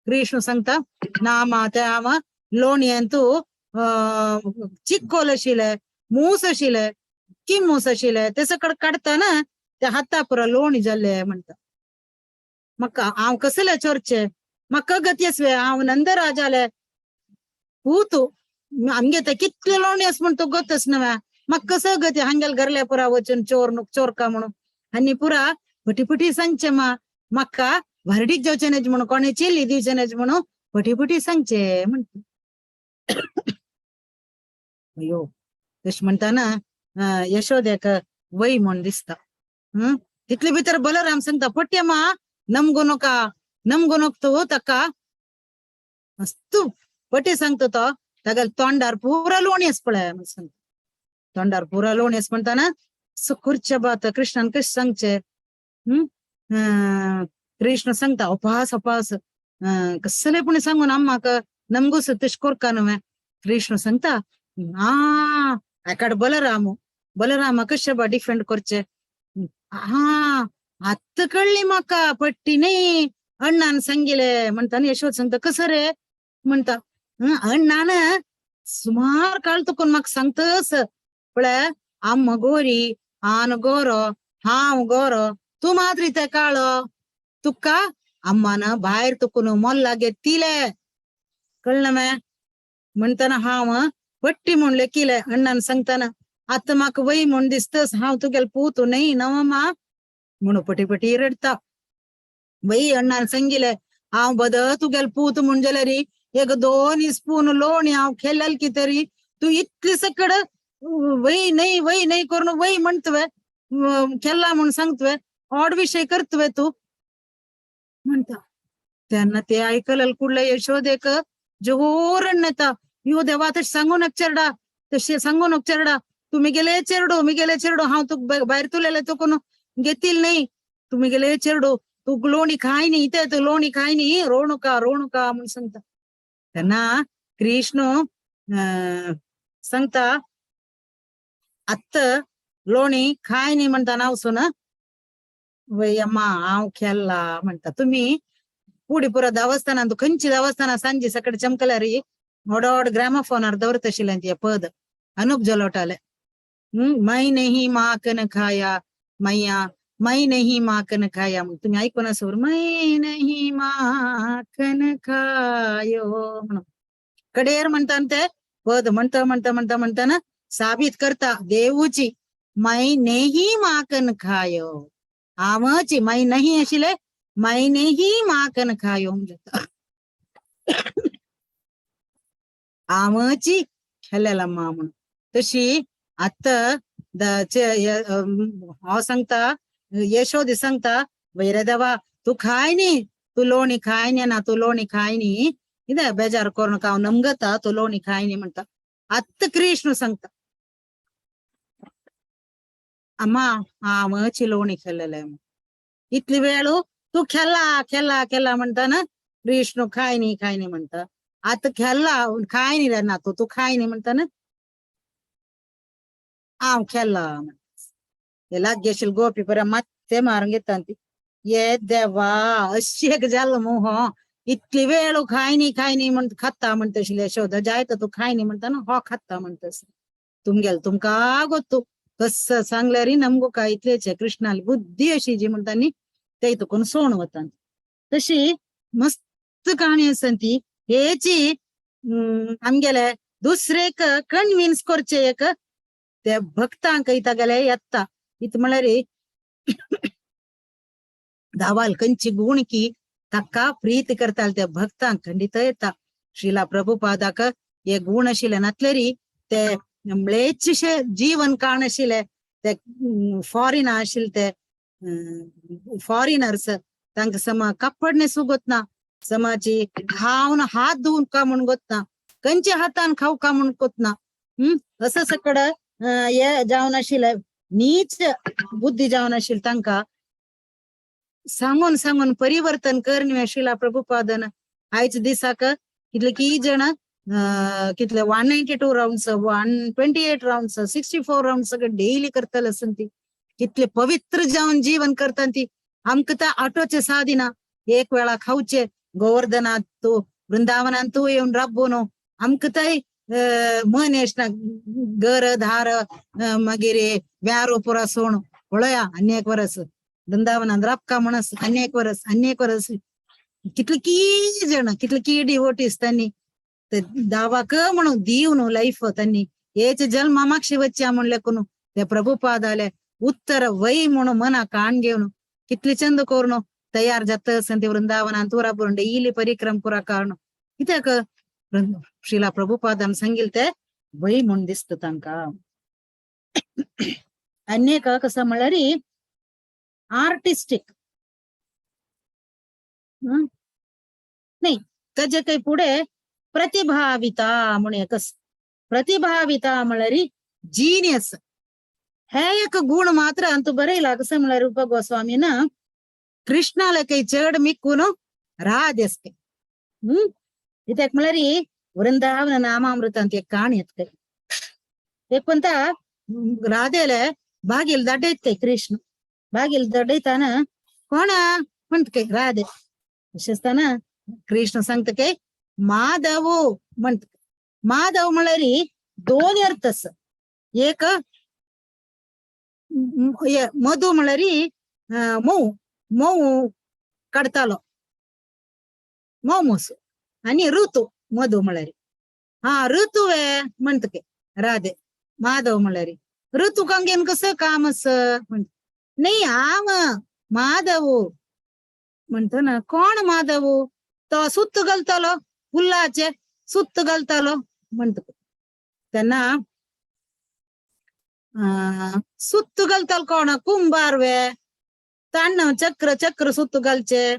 कृष्ण सांगता नामा त्या लोणी अंतू चिक्कोल शिले मूस आशिले की मूस आशिले ते सकड काढताना त्या हाता पुरा लोणी जाल्ले म्हणता. म्हाका हांव कसले चोरचे म्हाका गतयस्वे हांव नंदराजाले पूतू आमगे ते कितले लोणी अस म्हण तो गोतच नव्या म्हाका कसं गती हांगेल घरल्या पुरा वचून चोरका म्हणून आनी पुरा पटी सांगचे म्हाका भरडीक जावचे नाच म्हणून कोणी चिल्ली दिवचे नाच म्हणून पटी सांगचे म्हणता. अयो तश म्हणता ना यशोदेक वय म्हण दिसता. तितले भितर बलराम सांगता पट्टे नमगो नका तो ताका मस्तू पटी सांगतो तो तागेल तोंडार पुरा लोणी अस पळय सांगता. तोंडार पुरा लोणी अस म्हणताना सुखुरच्या बात कृष्णान कश सांगचे. कृष्ण सांगता अपास कसले पुणे सांगून आम्हाक नमगोस तश कोरका न्हय. कृष्ण सांगता आकाड बलराम कशे बा डिफेंड करचे. आत्ता कळली म्हाका पट्टी नाही अण्णान सांगिले म्हणता. यशोद सांगता कसं रे म्हणता. अण्णान सुमार काळ तुकून म्हाका सांगतस पळय अम्म गोरी आन गोरो हांव गोरो तू माद्री ते काळ तुका अम्मान भायर तुकून मोल्ला घेतिले कळलं मे म्हणताना हांव पट्टी म्हूण लेखिले. अण्णान सांगताना आता म्हाका वय म्हूण दिसतस हांव तुगेल पूतू नाही नवमा म्हणून पटी रडता. वय अण्णान सांगिले हांव बद तुगेल पूत म्हूण जाल्यार एक 2 स्पून लोणी हांव खेळल की तरी तू इतली सकड वय नाही करून वय म्हणतवे खेळला म्हणून सांगतवे ऑड विषय करतवे तू म्हणता. त्यांना ते ऐकलं कुठलं यशोदेक जोर नेता यो देवा तश सांगू नक चेरडा तसे सांगू नक चेरडा तुम्ही गेले चेरडो हांव तुक भायर तुलेले तो कोण घेतील नाही तुम्ही गेले चेरडो तू लोणी खाय नी इथे तू लोणी खाय नी रोणुका म्हणून सांगता. त्यांना कृष्ण सांगता आत्त लोणी खाय नी म्हणता नाव सुन वय अम्मा हांव खेळला म्हणता. तुम्ही पुढे पुरा देवस्थानात खंयची देवस्थाना सांजी सकाळी चमकल्या री ओडोड ग्रामोफोनार दवरत आशिल्ले पद अनूप जलोटाले. मै नहीं माकन खाया मैया मै नहीं माकन खाया तुम्ही ऐकून असवर मै नहीं माकन खायो म्हणून कडेर म्हणता ते पद म्हणता साबित करता देवूची मै नहीं माकन खायो आमची मै नाही आशिले मै नहीं माकन खायो आमची खेळलेला म्हणून. तशी आता हांव सांगता यशोदी सांगता वैरे देवा तू खाय नी तू लोणी खाय नी ना तू लोणी खाय नी इथे बेजार करून हांव नमगता तू लोणी खाय नी म्हणता. आत्ता कृष्ण सांगता अम्मा आमची लोणी खेळलेले इतली वेळू तू खेळला म्हणता ना कृष्ण खाय नी म्हणता. आता खेळला खाय नी रे ना तू खाय नी म्हणता ना हांव खेळला म्हणता. लागेशील गोपी पर ಮತ್ತೆ मारून घेता ती ये देवा अशी एक झालं मोह इतली वेळ खाय नी म्हणत खाता म्हणतशील यशोदा जाय तर तू खाय नी म्हणता ना हो खाता म्हणतस तुमका ಗೊತ್ತು कस सांगल्यारी नमगो काय इतलेच कृष्णाली बुद्धी अशी जी म्हणतानी ते तुकून सोण वता. तशी मस्त कहाणी असन ती हेची आमगेले दुसरेक कन्विन्स करचे एक त्या भक्तांक इता गेले येता इत म्हळ्यार दावाल कंची गुण की ताका प्रीत करताल त्या भक्तांक खंडित येता. श्रीला प्रभुपादाक हे गुण आशिल्ले नातलेरी ते म्लेच्छशे जीवन काण आशिल्ले ते फॉरिन आशिल्ले ते फॉरिनर्स तांकां समा कपडने सुगोतना समाची खावन हात धुवन का म्हूण गोतना खंयचे हातान खाऊ का म्हूण कोतना असं सकड हे जावन आशिल्ले नीच बुद्धी जावन आशिल्ली तांकां सांगून परिवर्तन करणे श्रीला प्रभुपादन आयज दिसाक कितले जण कितले 192 राउंड्स 128 राउंड्स 64 राउंड्स सगळे डेली करतले असन ती कितले पवित्र जावन जीवन करता ती आमकां तर आठोचे सादिना एक वेळा खाऊचे गोवर्धनात तू वृंदावनात तू येऊन राबून आमकां थंय मनेश ना घर धार मागीर व्यारो पुरा सोण पळया अनेक वर्स वृंदावन रपका म्हणस अनेक वर्स कितली जण कितली डिवोटीस त्यांनी दावाक म्हणून दीवनु लैफ त्यांनी हेच जन्म मागशी वच्चा म्हणलेकुनु ते प्रभुपादाले उत्तर वै म्हणून मना काण घेऊन कितली चंद कोरनो तयार जातस ते वृंदावन तूरा बरून डेली परिक्रम पुरा काढणं कित्याक श्रीला प्रभुपादान सांगिल ते वै म्हणून दिसत तांका अनेक कसं म्हणल्यार आर्टिस्टिक नाही त्याच्या काही पुढे प्रतिभाविता म्हणून एकच प्रतिभाविता म्हणल्यार जीनियस हे एक गुण मात्र अंतू बरेला कसं म्हणल्यार रूप गोस्वामी ना कृष्णाला काही चढ मिक्कून राधेस काही इथे म्हणल्यार वृंदावन नामामृत ಅಂತ एक काण येत काही कोणता राधेला बागेल दड्डैत काही कृष्ण बागेल दड्डैताना कोण म्हणत काही राधे विशेषताना कृष्ण सांगत काही माधव म्हणत माधव म्हणल्यार दोन अर्थस एक मधु म्हणल्यार मऊ काढतालो मौमूस आणि ऋतू मधु म्हणल्यार हा ऋतुवे म्हणत के राधे माधव म्हणल्यार ऋतू कंगेन कसं कामस म्हणत नाही आम माधव म्हणतो ना कोण माधव तो सुत्त घालतालो फुल्लाचे सुत्त घालतालो म्हणत त्यांना सुत्त घालताल कोण कुंभारवे ताण चक्र सुत्त घालचे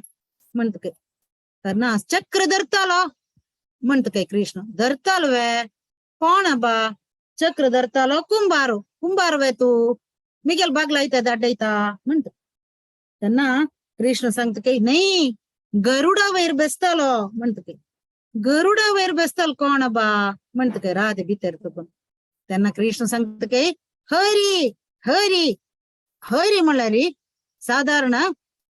म्हणत के त्यांना चक्र धरतालो म्हणत काय कृष्ण धरतालवे कोण बा चक्र धरतालो कुंभारवे तू मिगेल बागला इथं दाड्डैता म्हणत त्यांना कृष्ण सांगत काही नाही गरुडा वैर बेसतालो म्हणत काही गरुडा वैर बेसताल कोण बा म्हणत काय राधे भितर पण त्यांना कृष्ण सांगत काही हरी हरी हरी म्हणल्यार साधारण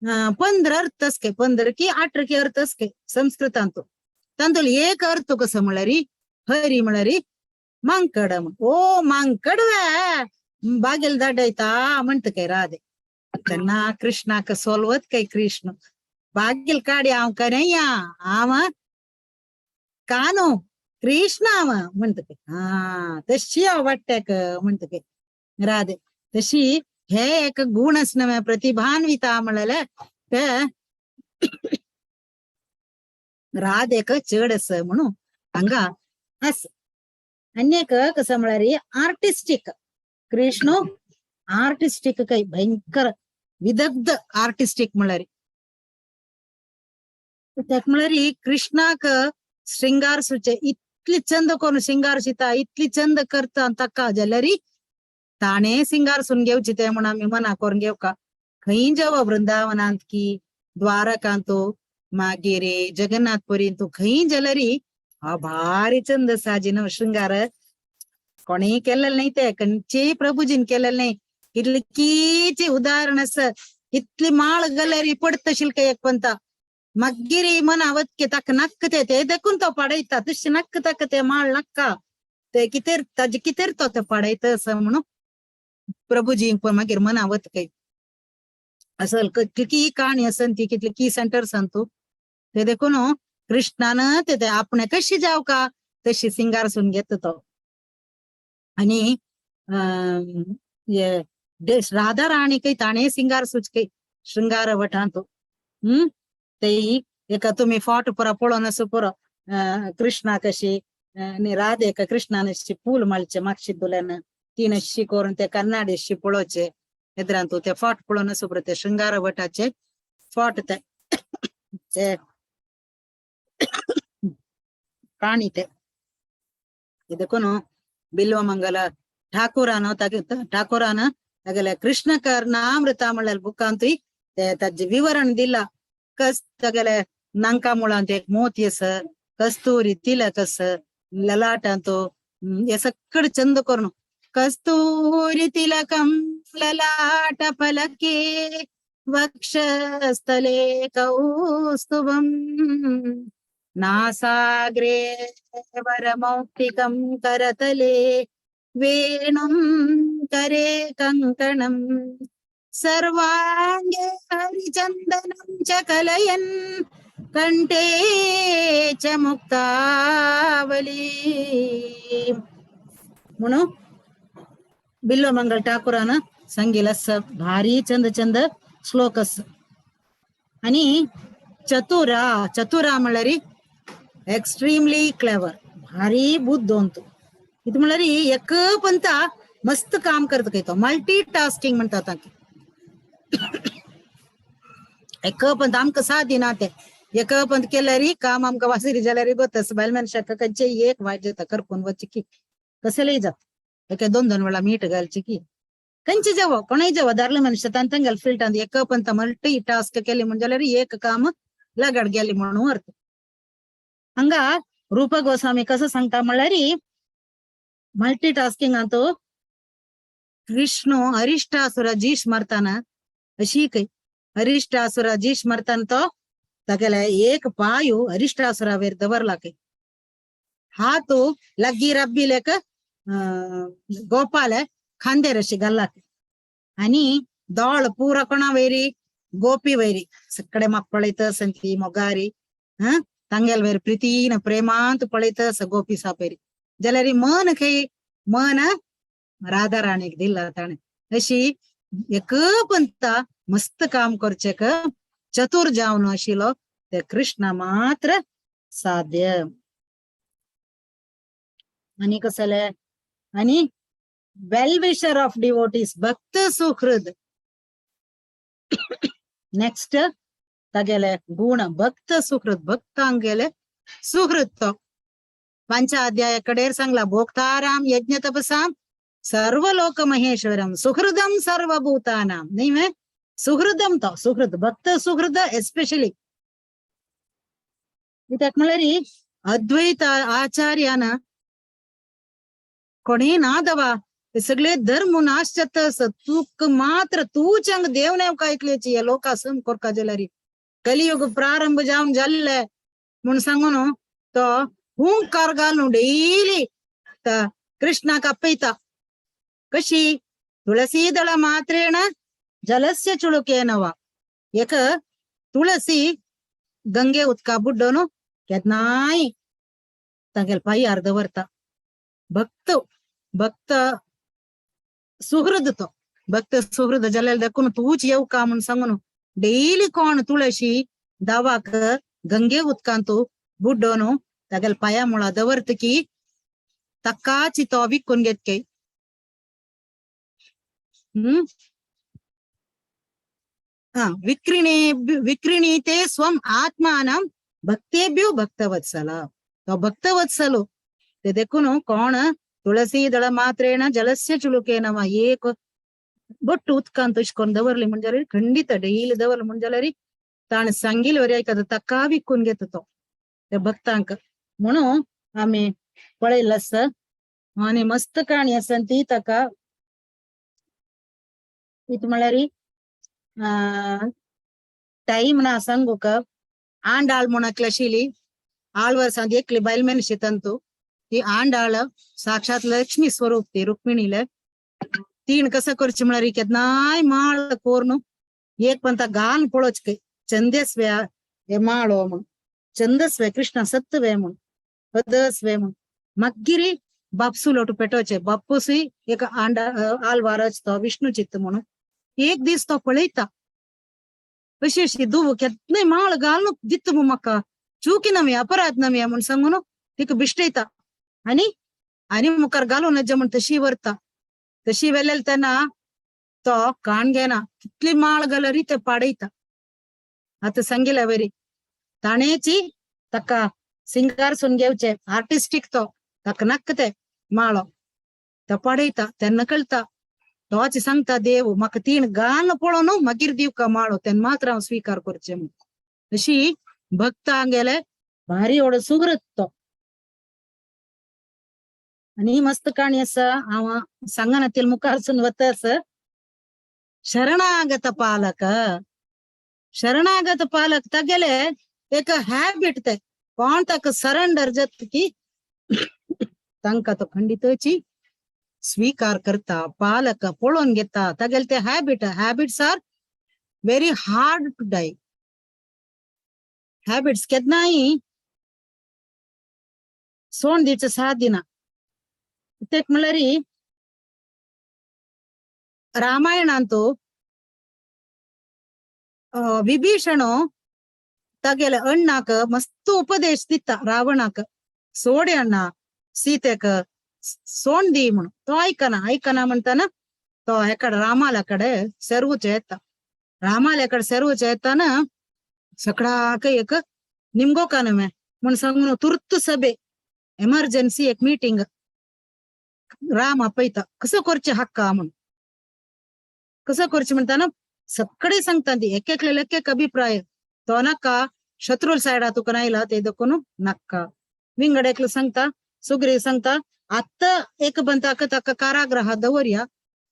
15 अर्थ असके 15 की 18 की अर्थ असके संस्कृतांतू तांतूल एक अर्थ कसं म्हणल्यार हरी म्हणल्यार मांकड ओ मांकडवे बागेल दाड्डैता म्हणत काय राधे त्यांना कृष्णाक सोलवत काय कृष्ण बागेल काढी हांव कन्हैया आम कानो कृष्ण म्हणत काय हा तशी वाटत्याक म्हणत काय राधे तशी हे एक गुणच नव्हे प्रतिभान्विता म्हणलेले ते राधेक चढस म्हणून हांगा अस अनेक कसं म्हणल्यार आर्टिस्टिक कृष्ण आर्टिस्टिक काही भयंकर विदग्ध आर्टिस्टिक म्हणल्यार म्हणल्यार कृष्णाक श्रृंगार सुचे इतली चंद कोण श्रृंगार शिता इतली चंद करता तक्का जाल्यार ताणे सिंगार सुन घेवची ते म्हणून आम्ही मना करून घेवका खंय जेवा वृंदावनांत की द्वारकांतो मागीर जगन्नाथ पर्यंत खंय जाल्यार हा भारी चंद साजिन श्रृंगार कोणी केलेलं नाही ते खंयचे प्रभुजीन केलेलं नाही कितलीची उदाहरण इतली माळ गलेरी पडतशील का एक पंता मागीर मनावत की ताक नक्क ते देखून तो पडयता तशी नक्क ताक ते माळ नक्का ते कितेर ताजे कितेर तो ते पडयत असं म्हणून प्रभुजी मागीर मनावत काही असल कितली काणी असन ती कितली की सेंटर सांगतो ते देखून कृष्णानं ते आपण कशी जाव का तशी सिंगार सुन घेत तो आणि राधा राणी काही ताणे सिंगार सुच काही श्रृंगार वटांतो ते एक तुम्ही फोट पुरा पळोवन असो पुरो कृष्णा कशी आणि राधे का कृष्णाने पूल माळचे मागशी दुल्यान तीन अशी करून ते कन्नाडी अशी पळोवचे एद्रांतू ते फोट पळोवन असो पुरो ते श्रृंगार वटाचे फोट ते काणी ते देखून बिल्वमंगल ठाकुरान तगले कृष्ण कर्णामृता म्हणल्यार बुकांतूय ते ताजे विवरण दिला कस तगले नांका मुळांत एक मोती अस कस्तुरी तिलक अस ललाटांतो हे सगळं चंद करून कस्तूरी तिलकं ललाट फलके वक्षस्थले कौस्तुभं नासाग्रे वरमौक्तिकं करतले वेणुं करे कङ्कणं सर्वाङ्गे हरिचन्दनं च कलयन् कंठे च मुक्तावली. म्हणून बिल्वमंगल ठाकूरानं सांगितलं भारी चंद चंद श्लोकस. आणि चतुरा म्हणल्यारी एक्स्ट्रीमली क्लेवर, भारी बुद्ध होतो. इथं म्हणल्यारी एक पंत मस्त काम करत काय तो मल्टी टास्किंग म्हणतात. एक पंत आमकां साधी ना ते एक पंत केल्यारी काम आमकां वासिरी जाल्यारी गोतस बायल मनशाक खंयचे एक वायट जाता करपून वचची की कसे लई जात एक दोन दोन वेळा मीठ घालची की खंयचे जेव कोणाय जेव दार्ले मनुष्य तांतंगल फिल्ट अंद एक पंत मल्टी टास्क केली म्हणजे जाल्यार एक काम लगाड गेली म्हणून अर्थ. हंगा रूप गोस्वामी कसं सांगता म्हणल्यार मल्टी टास्किंग अंतू कृष्ण अरिष्टासुर जीश मरताना अशी काही अरिष्टासुर जीश मरताना तो तागेला एक पायू अरिष्टासुरा वेर दवरला काही हातू लग्गी रब्बी लेक गोपाल खांदेर अशी घालला आणि दोळ पूरा कोणा वैरी गोपी वैरी सकडे मग पळयतस ती मोगारी तांगेल वैर प्रीतीन प्रेमांत पळयतस गोपी सापेरी जाल्यार मन खंय मन राधा राणीक दिला ताणे. अशी एक पंत मस्त काम करचेक चतुर जावन आशिल्लो ते कृष्ण मात्र साध्य. आणि कसले आणि वेल विशर ऑफ डिवोटीज भक्त सुहृद. नेक्स्ट तागेले गुण भक्त सुहृद भक्तांगेले सुहृद तो पंचाध्याय कडेर सांगला भोक्ताराम यज्ञ तपसाम सर्व लोक महेश्वरम सुहृदम सर्वभूतानाम नाही मे सुहृदम तो सुहृद भक्त सुहृद एस्पेशली. इत्याक म्हळ्यार अद्वैत आचार्यान कोणी नादवा ते सगळे धर्म नाश जातस तूक मात्र तूच हंग देवनेव कायकलेची या लोका सम कोरका जाल्यार कलियुग प्रारंभ जावन जाल्ले म्हूण सांगून तो हुंकार घालून डेली कृष्णाक आपयता. कशी तुळसी दळ मात्रेण जलस्य चुळुकेन वा. एक तुळसी गंगे उदका बुड्डोन केदनाय तागेल पायार दवरता. भक्त भक्त सुहृद तो भक्त सुहृद जाल्यार देखून तूच येऊ का म्हूण सांगून डेली कोण तुळशी दावाक गंगे उदकांतू बुड्डोन तागेल पाया मुळा दवरत की तक्काची तो विकून घेतके. विक्रिणीते स्वम आत्मानं भक्तेभ्यो भक्तवत्सला. तो भक्तवत्सलो ते देखून कोण तुळसी दळ मात्रेण जलस्य चुळुकेन वा एक बट्ट उदकांत इश्कोन दवरली म्हणजे जाल्यार खंडित डेली दवरली म्हणजे जाल्यार ताण सांगिल वरी आयकता ताका विकून घेता तो त्या भक्तांक. म्हणून आम्ही पळयलस आणि मस्त काणी आसा ती ताका इत म्हळ्यार टाइम ना सांगूक आंडाळ म्हूण आशिल्ली आळवर्सांत एकली बायल मनशी तंतू ती आंडाळ साक्षात लक्ष्मी स्वरूप ती रुक्मिणीले तीन कसं करची म्हळ्यार केदनाय माळ कोरून एक पंत गान पळोवच चंदेस्वे हे माळो म्हण चंदस्वे कृष्ण सत्तवे म्हण पदस्वे म्हण मग्गिरी बापसू लोटू पेटोवचे बापूसी एक आलवार तो विष्णू चित्त म्हणून एक दीस तो पळयता अशी अशी दुव केदनाय माळ घालून दित म्हाका चुकी नव्हे अपराध नव्हे म्हूण सांगून तिका बिश्टयता आणि मुखार घालून नज म्हण तशी व्हरता. तशी वेलेल तेन्ना तो काण घेना कितली माळ घालरी ते पाडयता. आता सांगिला वरी ताणेची ताका सिंगारसून घेवचे आर्टिस्टीक तो ताका नक्कते माळो तो पाडयता तेन्ना कळता तोच सांगता देव म्हाका तीन गान पळोवन मागीर दिवका माळो तेन्ना मात्र हांव स्वीकार करचे म्हूण. अशी भक्तांगेले भारी व्हड सुहृद तो. आणि मस्त काणी आसा हांव सांगनातील मुखारसून वतस शरणागत पालक तागेले एक हॅबिट ते कोण ताका सरेंडर जात की तांकां तो खंडितची स्वीकार करता, पालक पळोवन घेता. तागेले ते habits are very hard to die. Habits केन्नाय सोड दिवचे साध्य ना. तेक म्हणल्यार रामायणांतू विभीषण तागेले अण्णाक मस्त उपदेश दिता रावणाक. सोडे अण्णा सीतेक सोड दी म्हणून. तो ऐकना म्हणताना तो एकडे रामाला कडे सेरवूचे येता. रामाला कडे सेरवूचे येताना सगळाक एक निमगो कानमे म्हण सांगून तुर्त सभे एमर्जन्सी एक मीटिंग राम आपयता कसं करचे हक्का म्हणून. कसं करचे म्हणताना सगळे सांगता एक एक अभिप्राय. तो नक्का शत्रुल सायडा तुका नायला ते दखून नक्का. विंगड एकलं सांगता सुग्रीव सांगता आत्ता एक बंताक ताका कारागृहात दवरया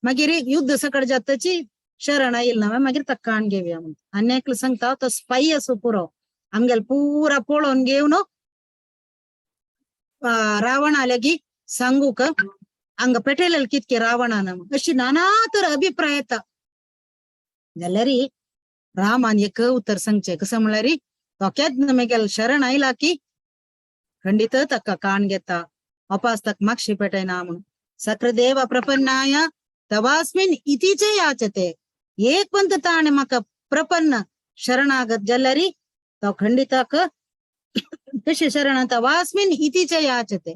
मागीर युद्ध सकड जाताची शरण येईल ना मागीर ताका आण घेवया म्हणून. आनी एकलं सांगता तो स्पाई असो पुरो आमगेल पुरा पळोवन घेवन रावण आल्यागी सांगू का हंग पेटयलेल कितके रावणान अशी नाना तर अभिप्राय येता. जाल्यार रामान एक उत्तर सांगचे कसं म्हणल्यार तो केन्ना मेगेल शरण आयला की खंडित ताका काण घेता. वापास ताका मागशी पेटयना म्हणून. सक्र प्रपन्नाय तवास्मिन इतीचे याचते. एक पंत ताणे म्हाका प्रपन्न शरणागत जाल्यार तो खंडिताक कशे शरण तवास्मिन इतीचे याचते.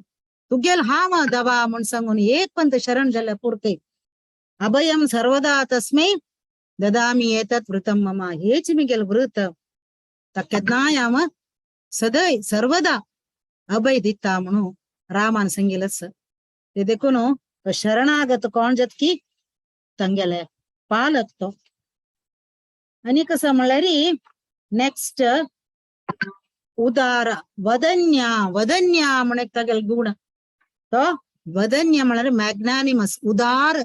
तुगेल हाम दबा म्हण सांगून एक पंत शरण जाल्यार पुरते. अभयम सर्वदा तस्मै ददामी एतत् वृतम मम. हेच मिगेल वृत केन्नाय हांव सदै सर्वदा अभय दिता म्हणून रामान सांगिलस. ते देखून शरणागत कोण जात की तांगेले पालक तो. आनी कसं म्हणल्यार नेक्स्ट उदार वदन्या म्हण एक तागेल गुण. तो वदन्य म्हळ्यार मॅग्नानिमस उदार.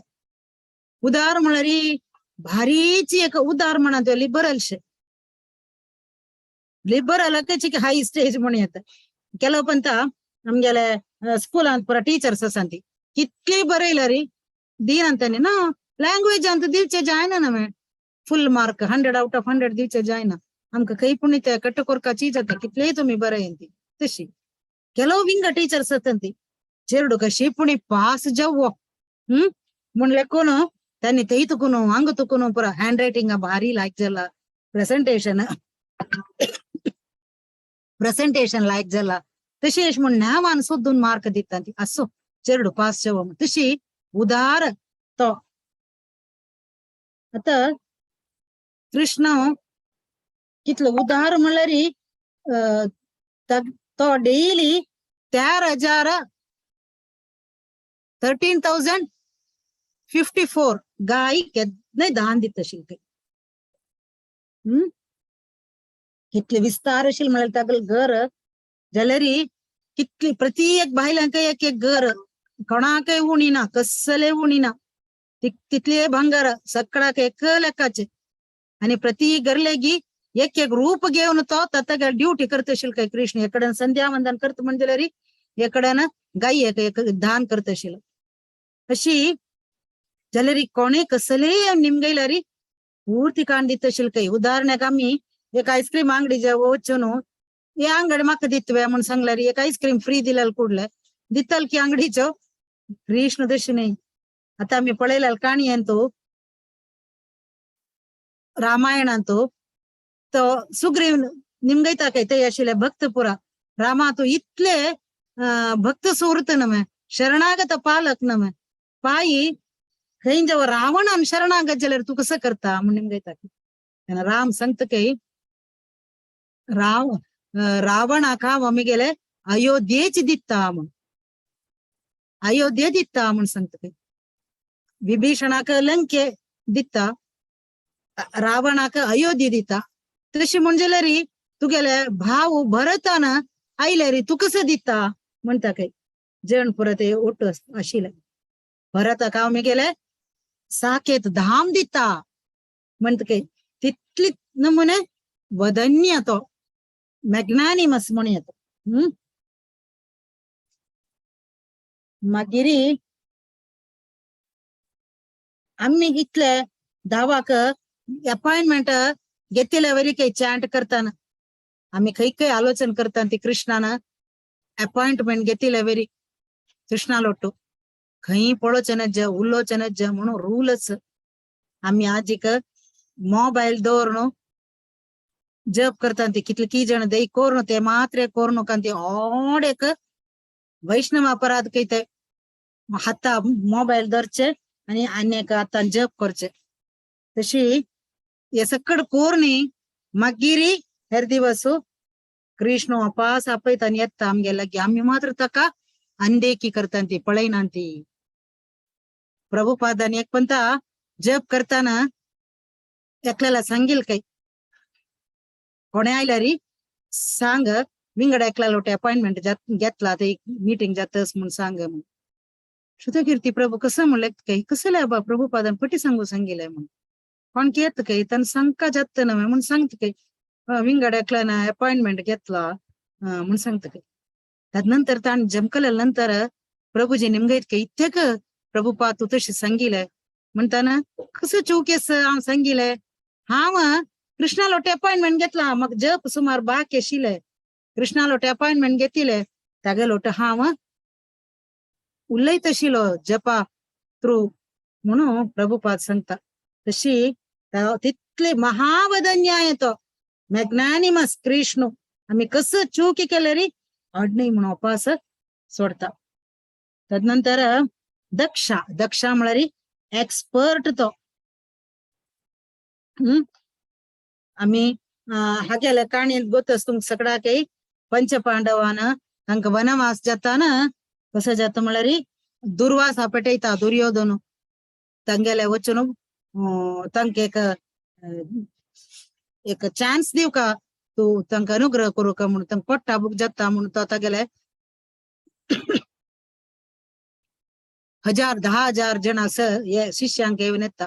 उदार म्हळ्यार भारीची एक उदार म्हणा तो लिबरलशे. लिबरल हाय स्टेज म्हणून येता. ಕೆಲವು ಪಂತ ನಮ್ಗೆಲ್ಲ ಸ್ಕೂಲ್ ಅಂತ ಪುರ ಟೀಚರ್ಸ್ ಅಸಂತಿ ಕಿತ್ಲಿ ಬರೈಲ ರೀ ದೀನ್ ಅಂತಾನೆ ನಾ ಲ್ಯಾಂಗ್ವೇಜ್ ಅಂತ ದಿವ್ಚೆ ಜಾಯ್ನ ನಮೆ ಫುಲ್ ಮಾರ್ಕ್ 100 out of 100 ದಿವ್ಚೆ ಜಾಯ್ನ आमक कई पुण्य कट्टकोरका चीज आता कितले तुम्ही बरे अंती तशी ಕೆಲವು विंग टीचर्स असंती जेरडू कशी पुणी पास जावो म्हणले कोण त्यांनी ते तुकुनो अंग तुकुनो पुरा हँड रायटिंग भारी लायक जाला प्रेझेंटेशन लायक जाला तशी अशी म्हण नावान सोदून मार्क दिता ती असो जेरडू पास जावो तशी उदार तो आता कृष्ण कितलं उदार म्हणल्यार तो डेली 13,054 गाय केन्नाय दान दिता आशिल्ली कितले विस्तार आशिल्ले म्हळ्यार तागेलें घर जाल्यार कितली प्रति एक बायलांक एक एक घर कोणाकय उणी ना कसले उणी ना तितले भांगार सगळ्याक एक लेखाचे आणि प्रति गरलेगी एक एक रूप घेऊन तो ताका ड्युटी करता आशिल्लो काय कृष्ण एकडे संध्या वंदन करता म्हणजे जाल्यार एकडे गाय एक दान करता आशिल्लो अशी जाल्यार कोणे कसले निमगयल्यार पूर्ती काण दिता आशिल्लो काय उदाहरणाक आमी एक आईस्क्रीम अंगडी जे वचून हे अंगडी म्हाका दितवे म्हणून सांगल्यार एक आईस्क्रीम फ्री दिलेलो कुडले दितल की अंगडीचो कृष्ण तशी न्ही आता आमी पळयलेलो काणयेंतू रामायणांतू तो सुग्रीव निमगयता काय ते आशिल्ले भक्त पुरा रामा तू इतले भक्त सुहृत नमे शरणागत पालक नमे पायी खंय जेव्हा रावणान शरणागत जाल्यार तू कसं करता म्हणून निमगयता राम सांगता काय रावणाक हांव आमगेले अयोध्येच दिता म्हण अयोध्ये दिता म्हण सांगता काय विभीषणाक लंके दिता रावणाक अयोध्ये दिता तशी म्हणजे तुगेले भाव भरतान आयले रे तू कसं दिता म्हणता काय जण परत ओट आशिल्ले भरताक हांव गेले साकेत धाम दिता म्हणता काय तितली नमुने वदन्य तो मॅग्नानिमस म्हण येतो मागिरी आम्ही इथले धावाक अपॉइंटमेंट घेतले वरी काही चॅन्ट करताना आम्ही काही काही आलोचन करताना ती कृष्णानं अपॉइंटमेंट घेतले वरी कृष्णा लोटू खई पळोचनज उल्लोचनज म्हणून रूलच आम्ही आज एक मोबाईल दवरनो जप करताना ती कितले की जण दई कोरनो ते मात्र कोरनो कांती ओड एक वैष्णव अपराध कೈತೆ हाता मोबाईल धरचे आणि अनेक आता जप करचे तशी हे सकड कोरणी मागिरी हेर दिवसू कृष्ण अपास आपयताना येता आमगेला की आम्ही मात्र तका अंदेखी करताना ती पळयना ती प्रभुपादान एक पंता जप करताना एकल्याला सांगील काही कोणे आयला री सांग विंगड एकला लोटे अपॉइंटमेंट घेतला ते मीटिंग जातस म्हणून सांग म्हणून श्रुतकीर्ती प्रभू कसं म्हणलं काही कसं लय बा प्रभुपादान पटी सांगू सांगितलंय म्हणून पण येत काही त्यांना सांगका जात ना म्हणून सांगत काही विंगड एकला ना अपॉइंटमेंट घेतला म्हणून सांगत काही तदनंतर ताण जमकल्यानंतर प्रभूजी निमगैत काही इत्यक प्रभुपा तू तशी सांगिलय म्हणताना कसं चौकेस सांगिलय हा मग कृष्णा लोटे अपॉइंटमेंट घेतला मग जप सुमार बाक येशिलय कृष्णा लोटे अपॉइंटमेंट घेतले तागे लोट हा मग उल्लय तशिलो जपा थ्रू म्हणून प्रभुपाद सांगता तशी तिथले महावदन्याय येतो मॅग्नॅनिमस कृष्ण आम्ही कसं चूकी केलं री अडणी म्हणून उपास सोडता तदनंतर दक्षा म्हळरी एक्सपर्ट तो आम्ही हागेला काणी गोतस तुम सगळा काही पंचपांडवान तांक वनवास जाताना कसं जात म्हळरी दुर्वास पेटयता दुर्योधन तांगेले वचन तांक एक चान्स दिव का तू तांक अनुग्रह करू का म्हणून तांक पट्टा बुक जाता म्हणून तो तागेले 1000 जन असं हे शिष्यांक येऊन येता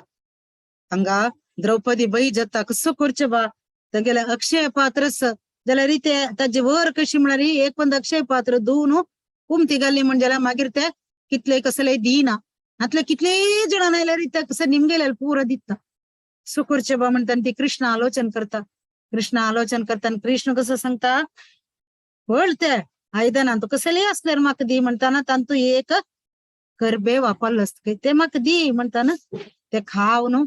हंगा द्रौपदी बाई जाता कसं करचे बा तांगेले अक्षय पात्रस जाल्यार रिते ताजे वर कशी म्हणारी एक पण अक्षय पात्र धुवन कुमती घाली म्हणजे मागीर ते कितले कसले दिना हातले कितले जण आयल्यार रिते कसं निमगेले पुरा दिता सो करचे बा म्हणताना ती कृष्ण आलोचन करताना कृष्ण कसं सांगता पळते आयदनान तू कसले असल्यार म्हाका दी म्हणताना तांतू एक करबे वापरलंस ते म्हाका दी म्हणताना ते खावन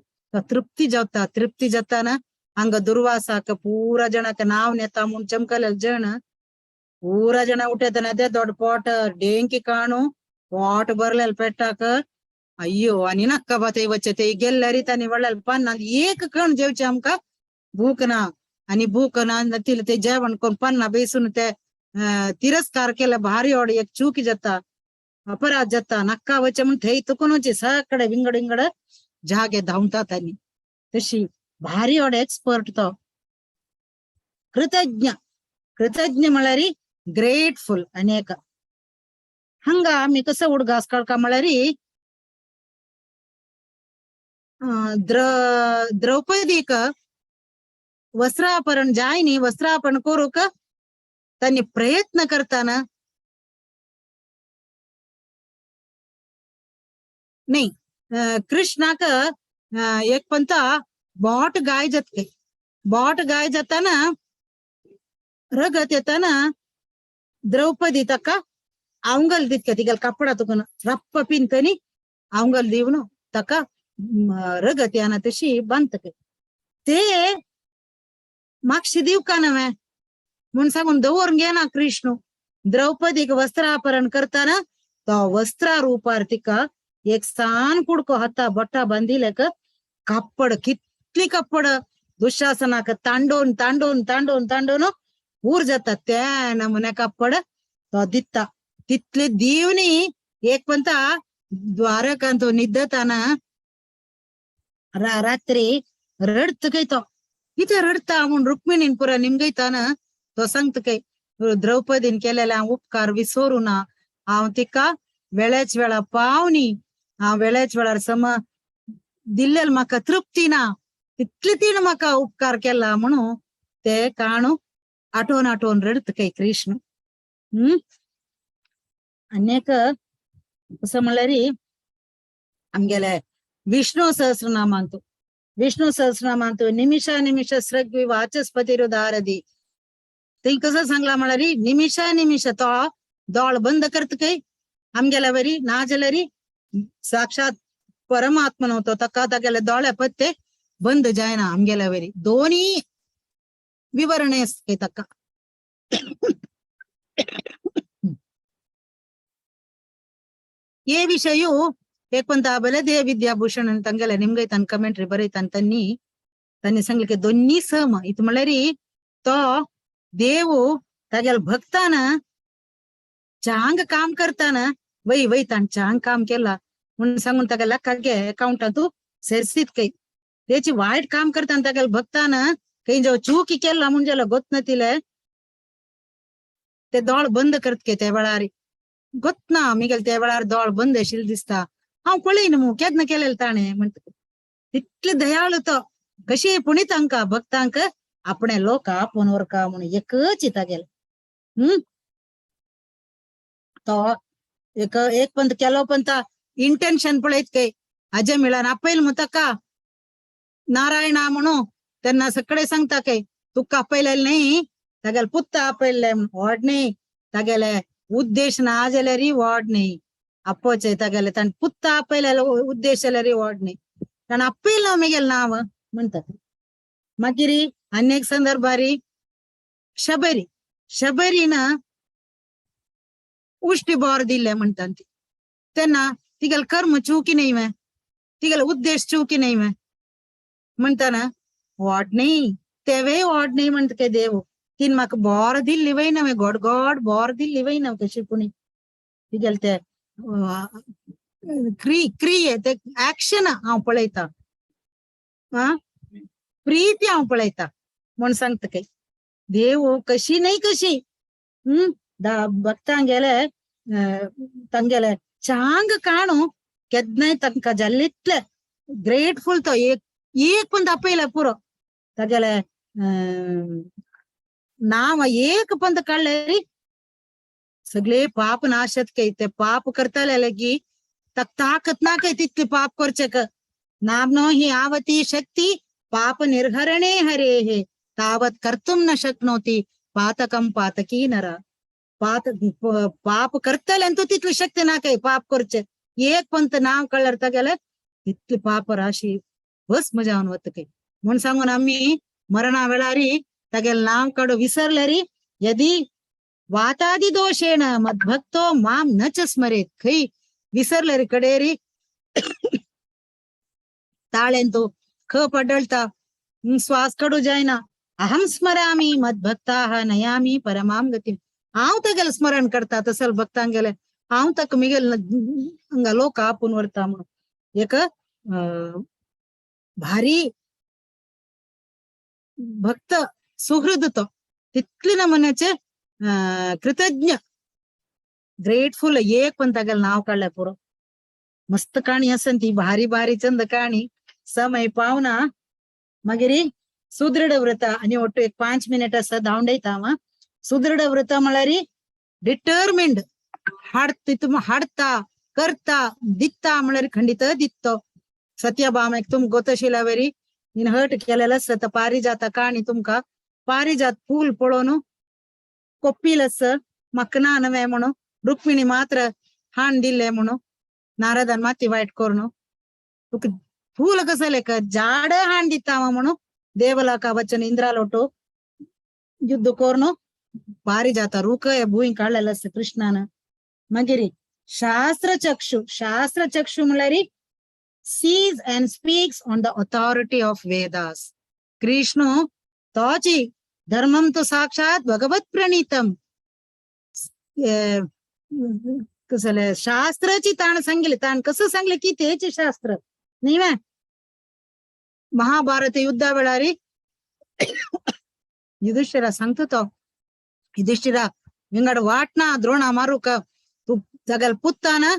तृप्ती जाताना हंग दुर्वासाक पूरा जनक नाव नेता म्हणून चमकल जण पूरा जन उठेताना अದೇ ದೊಡ್ಡ ಪೋಟ ಡೆಂಕಿ ಕಾಣು ಪೋಟ ಬರ್ಲಲ್ ಪೆಟ್ಟಾಕ अय्यो आणि नक्का बाते वचते गेल्लारी तानी वळल पण एक कण जेवचे आमका भूक ना आणि भूक ना तिला ते जेवण कोण पन्ना बेसून ते तिरस्कार केला भारी ओढ एक चूकी जाता अपराध जाता नक्का वचे म्हणून थै तुकुनोची सकडे विंगड जागे धावतात आणि तशी भारी ओढ एक्सपर्ट तो कृतज्ञ म्हळरी ग्रेटफुल अनेक हंगा आम्ही कसं उडगास कळका म्हळरी द्रौपदीक वस्त्रापरण जायनी वस्त्रापरण करूक त्यांनी प्रयत्न करताना नाही कृष्णाक एक पंता बॉट गाय जाताना रगत येताना द्रौपदी तक अवंगल दित्क तिगल कपडा तुकन रप्प पिंकनी अवंगल दीवनु तक रगत याना तशी बंतक ते मागशी दिव का नव्हे म्हणून सांगून दवरून घे ना कृष्ण द्रौपदीक वस्त्रापरण करताना तो वस्त्रा रूपार तिका एक सान कुडको हाता बट्टा बांधिलेक कप्पड कितली कप्पड दुःशासनाक तांडोन ऊर जातात त्या नमुने कप्पड तो दित्ता तिथले दीवनी एक पंता द्वारकांतो निद्धताना रात्री रडत काही तो इथे रडता म्हणून रुक्मिणीन पुरा निमगैताना तो सांगत काही द्रौपदीन केलेला उपकार विसरू ना हांव तिका वेळेच वेळा पावनी हांव वेळेच वेळार सम दिल्लेल म्हाका तृप्ती ना तितले तीन म्हाका उपकार केला म्हणून ते काणू आठवून रडत काही कृष्ण अनेक कसं म्हणलं रे आमगेले विष्णू सहस्रनाम आणतो विष्णू सहस्रनाम आणतो निमिष स्रग्वी वाचस्पतिरुदारदी ते कसं सांगला मला री निमिष तो दोळ बंद करत काही आमगेला वरी नाजलरी साक्षात परमात्मा नव्हतो तक्का तगेला दोळ्या पत्ते बंद जायना आमगेला वरी दोन्ही विवरणे असते तक्का ये विषयू ಏಕಂತ ಬಲದೇ ವಿದ್ಯಾಭೂಷಣ್ ಅಂತಂಗಲ್ಲ ನಿಮ್ಗೆ ತನ್ನ ಕಮೆಂಟ್ರಿ ಬರೀತಾನ ತನ್ನಿ ಸಂಗ್ಲಿಕ್ಕೆ ದೊನ್ನಿ ಸಮ ಇತ್ ಮಳರಿ तो देव तागेल भक्ताना चांग काम करताना वै ताण चांग काम केला म्हणून सांगून तागेला कागे अकाउंट तू सेरसीत काही त्याची वाईट काम करताना तागेल भक्ताना काही जेव्हा चूकी केला म्हणजे ಗೊತ್ತ नतिले ते दोळ बंद करत के त्या वेळारी ಗೊತ್ತ ना मिगेल त्या वेळार दोळ बंद अशील दिसता हांव पळयन मू केदना केलेलं ताणे म्हणत तितले दयाळू तो कशी पुणितांका भक्तांक आपणे लोक फोनवर का म्हणून एकच चिता गेला तो एक पंत केलो पंत इंटेन्शन पळयत काही अजय मिळान आपयल मुतका नारायण म्हणू त्यांना सगळे सांगता काही तुका आपयलेलं नाही तागेल पुत्त आपयले व्हड नाही तागेले उद्देश ना आजले री व्हड नाही अप्पोचे तागेले ताण पुत्त आपयलेलं उद्देशाला री व्हड नाही ताण आपयला मिगेल नाव म्हणतात मागिरी अनेक संदर्भारी शबरीना उष्टी बोर दिले म्हणतात त्यांना तिगल कर्म चुकी नाही वे तिगल उद्देश चुकी नाही वे म्हणताना वाट नाही तेवे वाट नाही म्हणत काय देव तीन म्हाका बोर दिल्ली वय नवे गोड गोड बोर दिल्ली वय नव कशी पुणी तिगल ते क्रिये ते ऍक्शन हांव पळयता प्रीती हांव पळयता म्हण सांगता काही देव कशी नाही कशी भक्तांगेले ತಂಗೆಲೆ ಚಾಂಗ ಕಾಣು ಕೆದ್ನೈ ತನಕ ಜಲ್ಲಿತ್ಲೆ ಗ್ರೇಟ್ಫುಲ್ तो एक पण दापयला पुरो तगेले नाव एक पण कळले री सगळे पाप नाशत काही ते पाप करताले लगी तक ताकत ना काही तितले पाप करचेक नामनो ही आवती शक्ती पाप निर्हरणे हरे हे तावत कर्तुम न शक्नोती पातकम पातकी नरा पाप करतले तू तिथली शक्ती ना काही पाप करचे एक पंत नाव कळलं तगेले तितली पाप राशी बस मजा होत काही म्हणून सांगून आम्ही मरणा वेळारी तगेल नाव काढू विसरले री यदि वातादी दोषेण मद्भक्तो माम नच स्मरेत खै विसरले री कडेरी ताळेंतो ख पडळता श्वास कडू जायना अहम स्मरामी मद्भक्ताः नयामी परमाम गती हांव तगेल स्मरण करता तसल भक्तांगेले हांव तक मिगेल हंगा लोक आपून वरता म्हणून एक भारी भक्त सुहृद तो तितली नमनाचे कृतज्ञ ग्रेटफुल एक पण तगेल नाव काढलं पुरो मस्त काणी असन ती भारी भारी चंद काणी समय पावना मागिरी सुदृढ व्रत आणि ಒಟ್ಟು 5 मिनिट असं धावंडयता सुदृढ व्रत म्हळ्यारी डिटर्मिंड हाडता करता दित्ता म्हळ्यार खंडित दित्तो सत्यभामेक तुम गोतशिलावेरी ನೀನ್ ಹರ್ಟ್ केलेलंस तर पारिजात काणी तुमका पारिजात फूल पळोन कोप्पिलस मकना नवे म्हणून रुक्मिणी मात्र हाण दिले म्हणून नारदान माती वाईट करून तुक फूल कसले का जाड हाण दित्तावा म्हणून देवला का वचन इंद्रालोटो युद्ध करून पारिजात रुक भूई काढलेलंस कृष्णान मागिरी शास्त्र चक्षु म्हळ्यारी sees and speaks on the authority of Vedas. Krishna तोची धर्मम तो साक्षात भगवत प्रणीतम कसले शास्त्राची ताण सांगले ताण कसं सांगले की तेचे शास्त्र नाही वे महाभारत युद्धा वेळारी युधिष्ठिरा सांगतो तो युधिष्ठिरा विंगड वाटना द्रोणा मारू का तू जगल पुत्ताना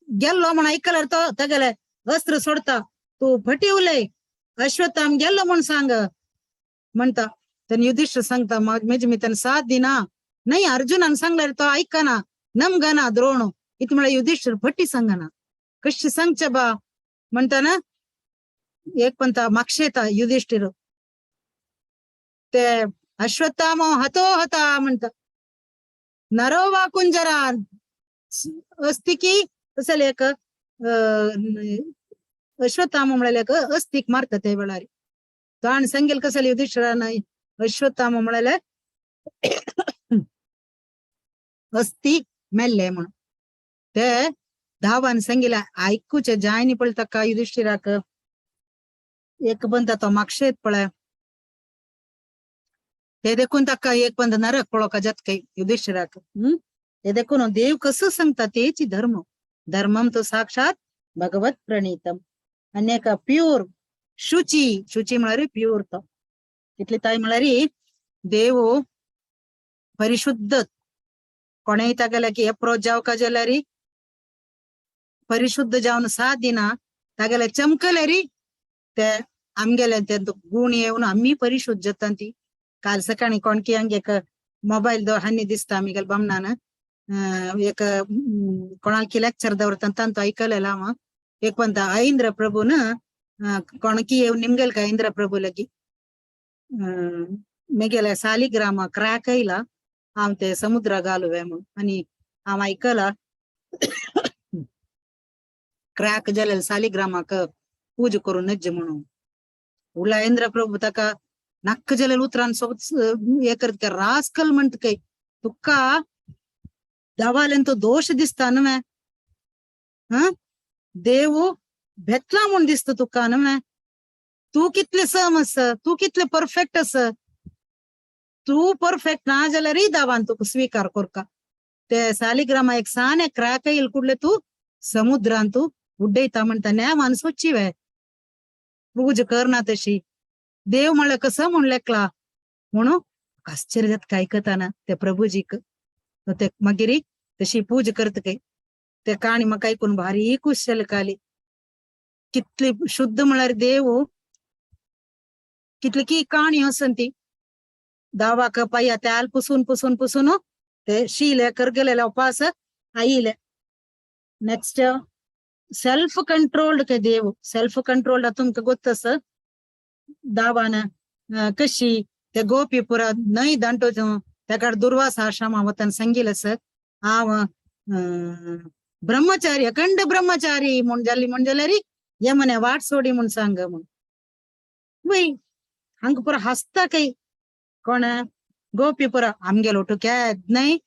गेल्लो म्हण ऐकलं तो तगेले वस्त्र सोडता तू फटिवले अश्वत्थाम गेल्लो म्हणून सांग म्हणता तर युधिष्ठिर सांगता म्हणजे मी त्यांना 7 दिना नाही अर्जुनान सांगल्यार तो ऐकना नमगना द्रोण इत म्हळ्यार युधिष्ठिर फटी सांगना कशी सांगचे बा म्हणताना एक पंता मागशेता युधिष्ठिर ते अश्वत्थामा हतो हता म्हणता नरो वा कुंजरा अस्ति की तसं लेक अश्वत्थामा म्हळ्याक अस्तिक मारता ते वेळार ताण सांगेल कसं युधिष्ठिरान अश्वत्थामा म्हळ्यार अस्ति मेल्ले म्हणून ते धावान सांगिला ऐकूचे जायनी पळता युधिष्ठिराक एक बनता तो मागशेत पळय हे देखून ताका एक बंद नरक पळोवका जातकय युधिष्ठिराक हे देखून देव कसं सांगता तेची धर्म धर्मम तो साक्षात भगवत प्रणीतम अनेक प्युअर शुची म्हळ्यार प्युअर तो इतली ताई म्हळ्यार देव परिशुद्ध कोणेय तागेले की अप्रोच जावका जाल्यार परिशुद्ध जावन 7 दिना तागेले चमकले ते आमगेले ते गुण येवन आम्ही परिशुद्ध जाता ती काल सकाळी कोणकी हंगे एक मोबाईल दो हानी दिसता आमगेल बामणान एक कोणाकी लेक्चर दवरता तांतो ऐकलेला हांव एक पंता ऐंद्र प्रभून कोणकी येवन निमगेल का ऐंद्र प्रभू लगी मेगेले सालिग्राम क्राक येयला हांव ते समुद्र घालुवे म्हणून आनी हांव ऐकला क्राक जाल्यार सालिग्रामाक पूजा करून नज्ज म्हणून उरला ऐंद्र प्रभू ताका नक्क जाल्यार उतरान सोबत हे करत रास्कल म्हणटकय तुका दावालेन तो दोष दिसता न्हय देव भेटला म्हूण दिसता तुका न्हय तू कितले सम आस तू कितले परफेक्ट आस तू परफेक्ट ना जाल्यार दावान तुका स्वीकार करका ते सालिग्रामा एक साने क्राक येईल कुडले तू समुद्रान तू उड्डयता म्हणटा नेमान सोचिवे पूजा करना तशी देव म्हळ्यार कसं म्हूण लेखला म्हणून आश्चर्य जाता आयकताना त्या प्रभुजीक ते मागीर तशी पूजा करतकय ते काणी म्हाका ऐकून भारी खुश जाली काली कितली शुद्ध म्हळ्यार देव कितली की काणी आसन ती दावाक पाया त्याल पुसून ते शीले करगेले उपास आईले नेक्स्ट सेल्फ कंट्रोल्ड के देव सेल्फ कंट्रोल्ड तुमकां गोत्तस दावान कशी ते गोपीपुर नई दांटो तेकाड दुर्वासा आश्रम वतन संगीलस हांव ब्रह्मचारी अखंड ब्रह्मचारी म्हूण जाल्यार यमने वाट सोडी म्हूण सांग म्हूण वय हांगा पुरा हसता कय कोण गोपीपुर आमगेलो ओटू केद न्हय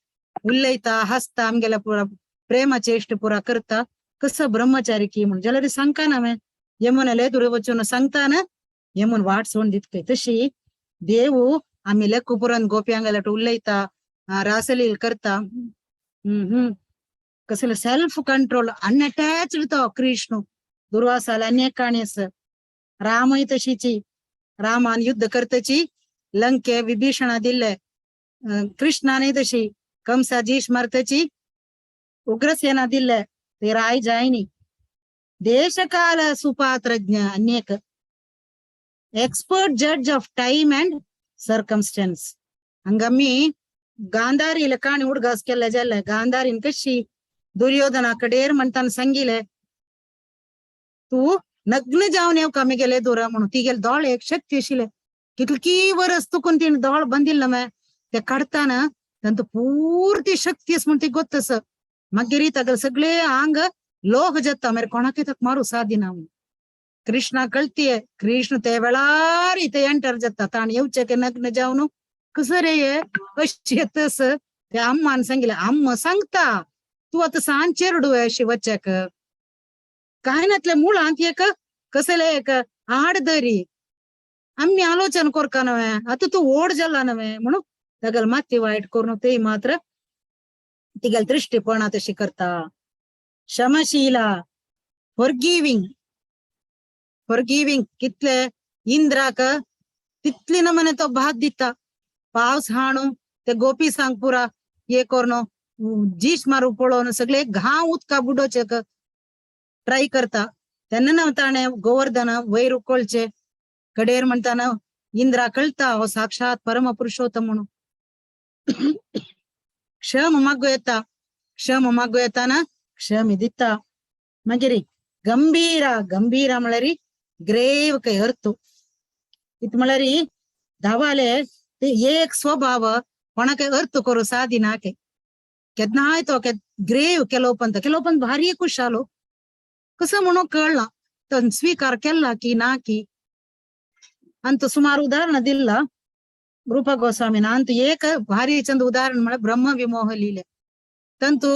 उलयता हसता आमगेल्या पुरा प्रेमाचे इश्ट पुरा करता कसं ब्रह्मचारी की म्हूण जाल्यार सांगता ना यमुने लेदुर वचून सांगता ना यमुन वाट सोडून दितकय तशी देव आम्ही लेखपुरान गोप्यांगेला उलयता रासलील करता कसले सेल्फ कंट्रोल अनअटॅच्ड तो कृष्ण दुर्वासाला अनेक काणी आस रामय तशीची रामान युद्ध करतची लंके विभीषणा दिल्ले कृष्णाने तशी कंसाजीश मारतची उग्रसेना दिल्ले ते राय जायनी देशकाल सुपात्रज्ञ अनेक एक्सपर्ट जज ऑफ टाइम अँड सर्कमस्टन्स हंगामी गांधारी काणी उडगास केले जाले गांधारीन कशी दुर्योधना कडेर म्हणताना सांगिले तू नग्न जावन येवका आमगेले दोरा म्हणून ती गेल दोळ एक शक्ती आशिले कितकी वरस तुकून तिने दोळ बंदिल्ल ते काढताना तांतो पूर्ती शक्ती आस म्हूण ती गोत्तस मागीर तागेल सगळे आंग लोह जाता मागीर कोणाक तक मारू सादिना कृष्णा कळतीये कृष्ण ते वेळार इथे एंटर जाता ताण येवचे के नग्न जावन कसं रे अशी येतस ते अम्मान सांगिले अम्म सांगता तू आता सांचेरडू अशी वचक काय नातले मुळांत एक कसले एक आड दरी आम्ही आलोचन कोरका नव्हे आता तू ओढ जाला नव्हे म्हणून तगल माती वाईट करून ते मात्र तिगल दृष्टिपणा तशी करता क्षमशीला फॉरगिविंग कितले इंद्राक तितली नमने तो भात दिता पावस हाणू ते गोपी सांग पुरा हे करून जीश मारू पळोवन सगळे घाव उदका बुडोवचे ट्राय करता तेन्ना ना ताणे गोवर्धन वयर उकोळचे कडेर म्हणताना इंद्रा कळता हो साक्षात परम पुरुषोत्तम म्हणून क्षम मागो येता ना क्षम दिता मागीर गंभीरा म्हळ्यार ग्रेव काही अर्थ इत म्हळ्यार धावाले ते एक स्वभाव कोणाक अर्थ करू सादिना के केदनाय तो ग्रेव केलोपंत भारी खुश आलो कसं म्हणून कळला तर स्वीकार केला की ना की अंत सुमार उदाहरण दिला रूपा गोस्वामीना अंत एक भारी चंद उदाहरण म्हळ्यार ब्रह्म विमोह लिहिले तंतु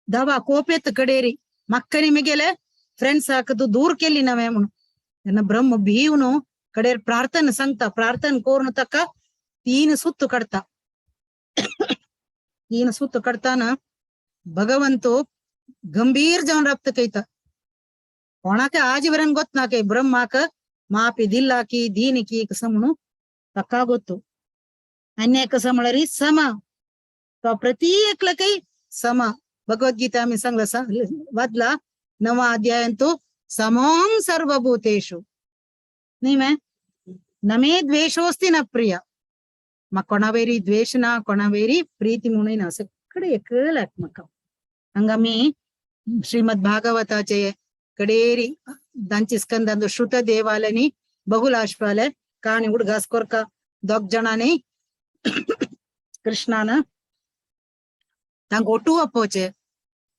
धावा कोपेत कडेरी मक्क निमगेले फ्रेंड्स हाकದು दूर केली नवे म्हणून ब्रह्म भीवनु कडेर प्रार्थना सांगता प्रार्थना कोरून तक 3 सुत्तु कड़ता 3 सुत्तु कड़ताना भगवंतो गंभीर जाऊन रप्त कईता कोणाके आजीवरन गोत नाके ब्रह्माक मापी दिल्लाकी दीनिकी कसं म्हणू तक्का गोत्तु अन्य कसं म्हळरी सम तो प्रत्येकला काही सम भगवद्गीता आम्ही सांगला वादला 9वा अध्यायांतो समोम सर्वभूतेषु नाही मैं नमे द्वेषोस्ति न प्रिय मग कोणावेरी द्वेष ना कोणावेरी प्रीती म्हणून सगळे एकलात्मक हंगा मी श्रीमद भागवताचे कडेरी दांची स्कंद श्रुत देवाలని बहुलाश्वाले काणी उडगास्कोरका दोग जणांनी कृष्णानं तांक ओटू अपोचे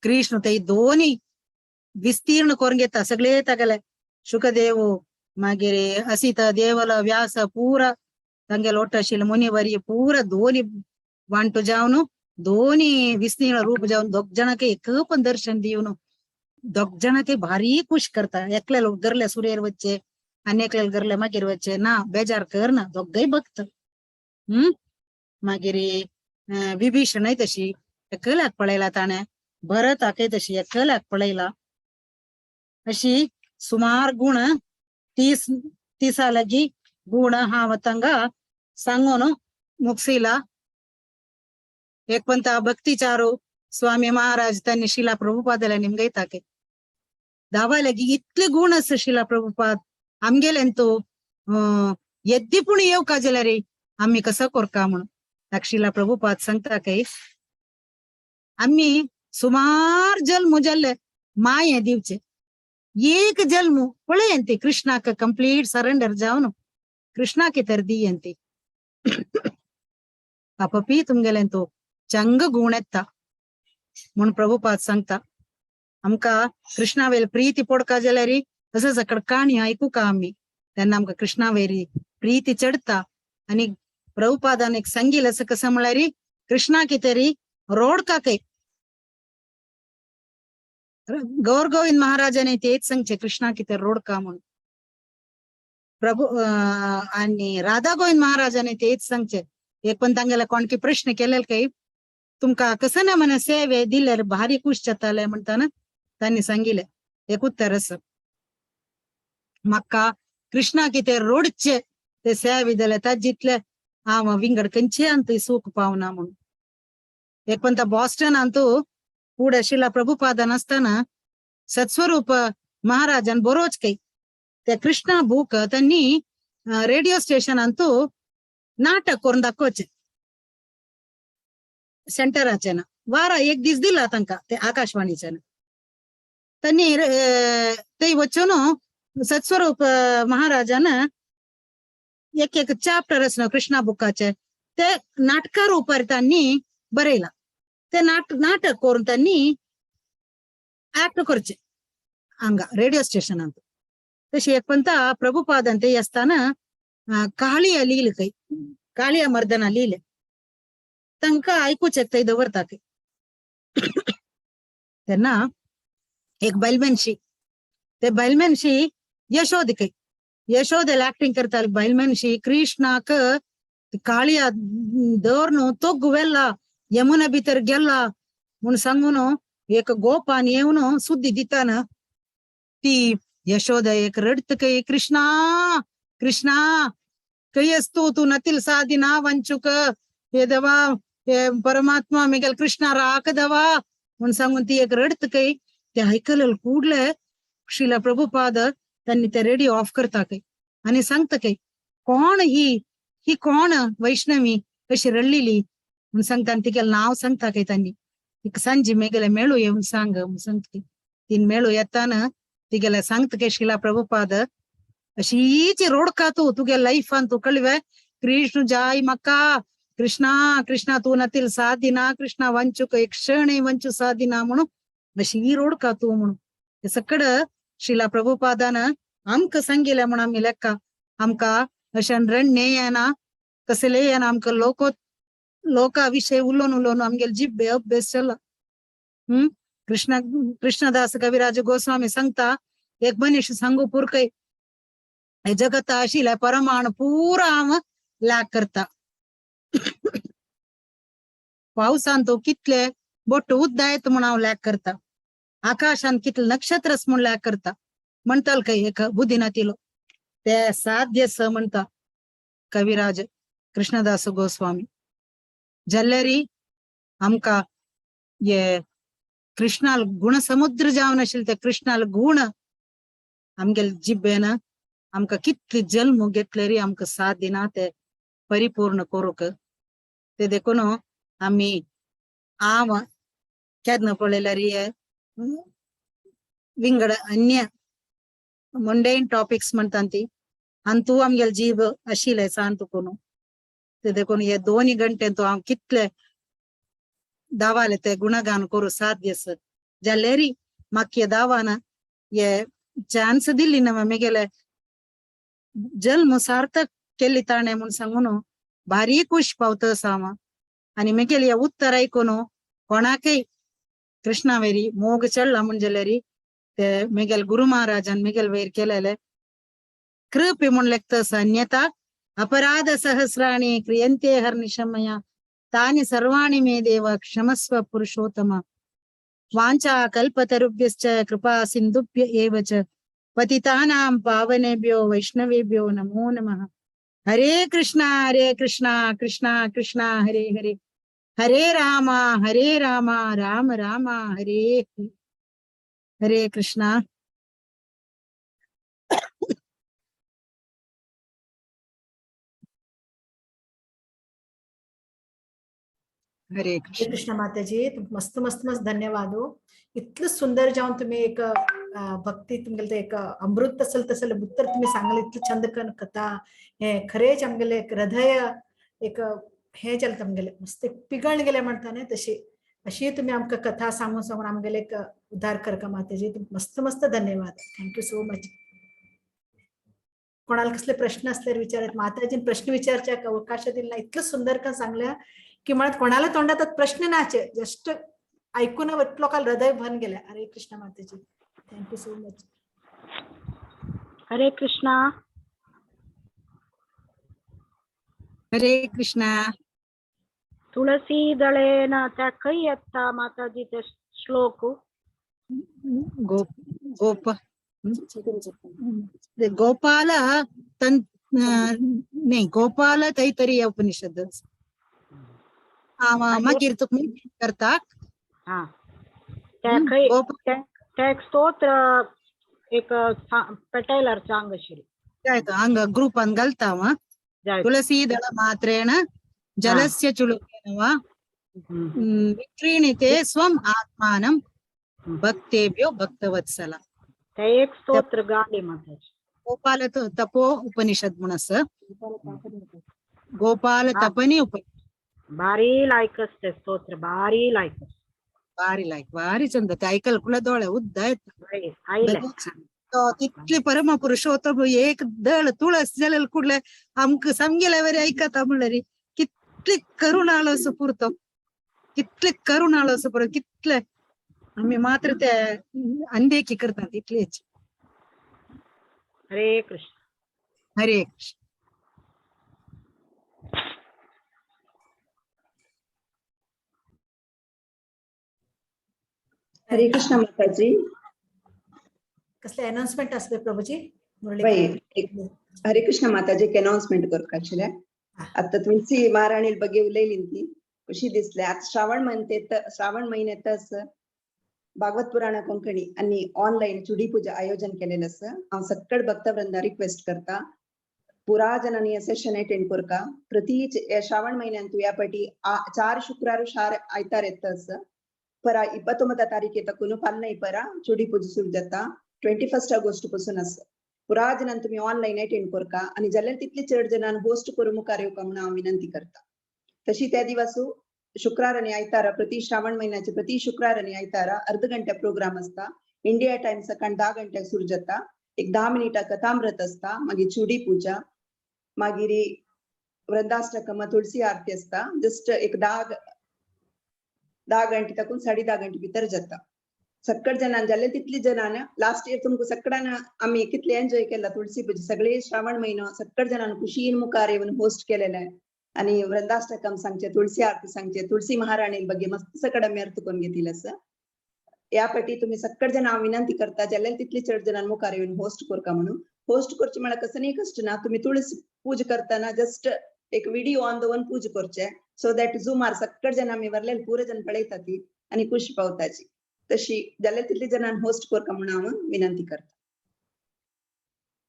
कृष्ण ते दोन्ही विस्तीर्ण करून घेता सगळे तागेले शुकदेव मागीर असित देवल व्यास पूरा तांगे लोटशील मुनिवरी पूरा दोन्ही वांटू जावन दोन्ही विस्तीर्ण रूप जावन दोग जणांके एक पण दर्शन दिवन दोग जणांके भारी खुश करता एकले लोक गरले सूर्यर वच्चे अनेकले गरले मागीर वच्चे ना बेजार कर ना दोगय भक्त मागीर विभीषण तशी एकल्याक पळयला ताणे भरत आके तशी एकल्याक पळयला अशी सुमार गुण 30 लागी गुण हांव तांगा सांगून मुगसिला एक पंत भक्तीचारू स्वामी महाराज तांणी शिला प्रभुपादला निमगयताके दावालागी इतले गुण अस शिला प्रभुपाद आमगेलेंतू येद्दी पुणे येऊ का जाल्यार आम्ही कसं कोरका म्हणून शिला प्रभुपाद सांगता काही आम्ही सुमार जल्म जाल्ले माये दिवचे एक जल्म पळयंती कृष्णाक कंप्लीट सरेंडर जावन कृष्णाके तर दियंती पापी तुमगेलेंतू चंग गुण येता म्हणून प्रभुपाद सांगता आमका कृष्णावेल प्रीती पडका जाल्यार तसंच अकड काणी ऐकू का आम्ही त्यांना आमका कृष्णावेरी प्रीती चढता आणि प्रभुपादान एक सांगिल असं कसं म्हळ्यार कृष्णाकी तरी रोडका काही गौर गोविंद महाराजाने तेच सांगचे कृष्णाकी तर रोडका म्हणून प्रभू आणि राधा गोविंद महाराजाने तेच सांगचे एक पण तांगेला कोणकी प्रश्न केलेला काही तुमका कसं ना म्हणे सेवे दिल्यार भारी खुश जाताले म्हणताना त्यांनी सांगिले एक उत्तर असं मक्का कृष्णाकी ते रोडचे ते सेवे दिले ताजितले हांव विंगड खंयचे अंत सूख पावना म्हणून एक पण बॉस्टन अंतू पुढे शिला प्रभुपादन असताना सत्स्वरूप महाराजन बरोच काही त्या कृष्णा बूक त्यांनी रेडिओ स्टेशन अंतू नाटक करून दाखवचे सेंटराचे ना वारा एक दीस दिला तांका ते आकाशवाणीचे त्यांनी ते वचून सत्स्वरूप महाराजान एक चॅप्टर असणं कृष्णा बुकाचे ते नाटका रूपार त्यांनी बरयला ते नाटक करून त्यांनी ऍक्ट करचे हांगा रेडिओ स्टेशन अंत तशी एक पंत प्रभुपादन ते असताना काळिया लिहिले काही काळिया मर्दना लिहिले तांका ऐकूचे ते दवरता त्यांना एक बैलमेनशी ते बैलमेनशी यशोद काही यशोदेला ऍक्टिंग करता बैलमेनशी कृष्णाक काळिया दौरनु तोग्गुवेಲ್ಲ यमुना भितर गेला म्हणून सांगून एक गोपान येऊन सुद्दी दिताना ती यशोदा एक रडत काही कृष्णा कृष्णा काही असतो तू नतील साधिना वंचुक हे दवा हे परमात्मा मिगेल कृष्णा राख दवा म्हणून सांगून ती एक रडत काही ते ऐकलेलं कूडले शिला प्रभुपाद त्यांनी ते रेडिओ ऑफ करता काही आणि सांगता काही कोण ही कोण वैष्णवी कशी रडलेली म्हण सांगता आनी तिगेलें नांव सांगता काय तांणी तिका सांजी मेगेले मेळू येवन सांग म्हण सांगता तीन मेळू येताना तिगेले सांगता काय शिला प्रभुपाद अशीची रोडका तुगे लाईफान तू कळवे कृष्ण जाय म्हाका कृष्णा कृष्णा तू नतील साधिना कृष्णा ವಂಚುಕ एक क्षण ವಂಚು साधिना म्हणून अशी रोडका तू म्हणून सकड शिला प्रभुपादान आमक सांगिले म्हणून आम्ही लेक्का आमका अशान रणणे येना कसले येना आमका लोका विषय उलोवन आमगेल जिब्बे अभ्यास चला कृष्णदास कविराज गोस्वामी सांगता एक मनीस सांगू पुरकय हे जगत आशिला परमाणु पुरा आम लाग करता पावसान तो कितले बोट उद्दा येत म्हणून हांव लॅक करता आकाशान कितले नक्षत्रस म्हूण लॅक करता म्हणताल काय एक बुद्धीनातिलो ते साध्य स म्हणता कविराज कृष्णदास गोस्वामी जल्लेरी आमका ये कृष्णाल गुण समुद्र जावन आशिल्ले ते कृष्णाल गुण आमगेल जिब्बेन आमका कितले जल्म घेतलेरी आमका साथ दिना ते परिपूर्ण करूक ते देखून आम्ही आम केदना पळयल्यार विंगड अन्य मंडेन टॉपिक्स म्हणटा ती अंतू आमगेल जीव आशिल्ले सांत कोण ते देखून हे 2 घंटे तो हांव कितले दावाले ते गुणगान करू साध्य जाल्यारी म्हाका हे दावान हे चान्स दिल्ली ना मेगेले जल्म सार्थक केली ताणे म्हणून सांगून भारी खुश पावत सामा आणि मेगेले उत्तर ऐकून कोणाकय कृष्णावेरी मोग चढला म्हणजे ते मेगेल गुरु महाराजान मेगेल वैर केलेले कृपे म्हण लेखतस अन्यथा अपराध सहस्राणि क्रियन्ते हर्निशमया तानि सर्वाणि मे देव क्षमस्व पुरुषोत्तम वाञ्छा कल्पतरुभ्यश्च कृपा सिन्धुभ्य एव च पतितानां पावनेभ्यो वैष्णवेभ्यो नमो नमः हरे कृष्णा कृष्णा कृष्णा हरे हरे हरे राम राम राम हरे हरे हरे कृष्णा हरे कृष्ण कृष्ण माताजी मस्त मस्त मस्त धन्यवाद इतकं सुंदर जाऊन तुम्ही एक भक्ती तुमगेले एक अमृत तसल उत्तर तुम्ही सांगले इतकं छंद कथा हे खरेच आमगेले एक हृदय एक हे चल तुमगेले मस्त पिगळून गेले म्हणताने तशी अशी तुम्ही आमका कथा सांगून आमगेले एक उद्धार करका माताजी मस्त मस्त धन्यवाद थँक्यू सो मच कोणाला कसले प्रश्न असल्यावर विचारत माताजी प्रश्न विचारच्या अवकाश दिला इतकं सुंदर का सांगल्या की म्हणत कोणाला तोंडात प्रश्न नाचे जस्ट ऐकून लोकांना हृदय भरून गेले हरे कृष्ण माताजी थँक्यू सो मच हरे कृष्णा हरे कृष्णा तुळसी दळेन त्या कै येता माताजी ते श्लोक गोपाल नाही गोपाल तैतरीय उपनिषद मागीर तुम्ही करता हा त्या कै त्या एक स्तोत्र एक पेटयल्यार सांग आशिल्लें ಆಯ್ತು ಹಂಗ ಗ್ರೂಪ್ ಅಂತ ಗಲ್ತಾವ ತುಳಸಿ ದಳ ಮಾತ್ರೇಣ ಜಲಸ್ಯ ಚುಳುಕೇನವ ವಿಕ್ರೀಣಿತೆ ಸ್ವಂ ಆತ್ಮಾನಂ ಭಕ್ತೇಭ್ಯೋ ಭಕ್ತವತ್ಸಲ ते एक स्तोत्र गाले माताजी गोपाल तपो उपनिषद म्हणस गोपाल तपनी उपनिषद भारी लायकस ते स्तोत्र भारी लायकस भारी चंद ते ऐकल कुला डोळे उद्द आहेत तिथले परम पुरुषोत्तम एक दळ तुळस जलेल कुठले आमक समगेला वरी ऐकता म्हणल्यारी कितले करुणाळ सुपुरतो कितले करुणाळ सुपुर कितले आम्ही मात्र ते अंधेकी करतात इतलेच हरे कृष्ण हरे कृष्ण हरे कृष्ण माताजी कसले अनाउन्समेंट असले प्रभूजी हरे कृष्ण माताजी एक अनाउन्समेंट करप आशिल्लें आता तुलसी महाराणी ಬಗ್ಗೆ उलयली खुशी दिसले आता श्रावण महिन्यातच भागवत पुराण कोंकणी आणि ऑनलाईन चुडी पूजा आयोजन केलेलं असं हांव सकट भक्तवृंदा रिक्वेस्ट करता पुरा जननी सेशन अटेंड करका प्रति श्रावण महिन्यांतू या पाटी 4 ಶುಕ್ರವಾರ ಶಾರ ಆಯ್ತಾರ ಎತ್ತಸ ಪರ 29 ತಾರೀಕು ತಕ್ಕನು ಪನ್ನ ಇಪರ ಚುಡಿ पूजा सुरू जाता 21 ऑगस्ट पासून आसा पुरा जणांना तुम्ही ऑनलाईन अटेंड करका आणि जाल्यार तितली चड जणांना होस्ट करूं मुखार येवका म्हणून हांव विनंती करता तशी त्या दिवसू शुक्रार आणि आयतारा प्रति श्रावण महिन्याचे प्रति शुक्रार आणि आयतारा अर्ध घंट्या प्रोग्राम असता इंडिया टाइम सकाळ 10 घंट्याक सुरू जाता एक 10 मिनिटा कथामृत असता मागीर चुडी पूजा मागीर वृंदाष्टकम तुळसी आरती असता जस्ट एक 10 घंटे तकून 10:30 घंटे भितर जाता सक्कड जणांना जाल्यार तितली जणांना लास्ट इयर तुमकां सक्कडांना आमी कितले एन्जॉय केला तुळसी पूजा सगळे श्रावण महिनो सक्कड जणांना खुशीन मुखार येवन होस्ट केलेले आणि वृंदाष्टकम सांगचे तुळसी आरती सांगचे तुळसी महाराणी ಬಗ್ಗೆ मस्त सकड आमी अर्थ करून घेतली आसा या पाटी तुम्ही सक्कड जण हांव विनंती करता जाल्यार तितली चड जणांना मुखार येवन होस्ट करका म्हणून होस्ट करचे म्हळ्यार कसं नाही कष्ट ना तुम्ही तुळसी पूजा करताना जस्ट एक व्हिडिओ ऑन द वन पूजा करचे सो दॅट झुमार सक्कड जण आमी वरलेले पुरे जण पळयता ती आणि खुशी पावताची तशी जाल्यार तितली जणांना होस्ट करका म्हणून हांव विनंती करता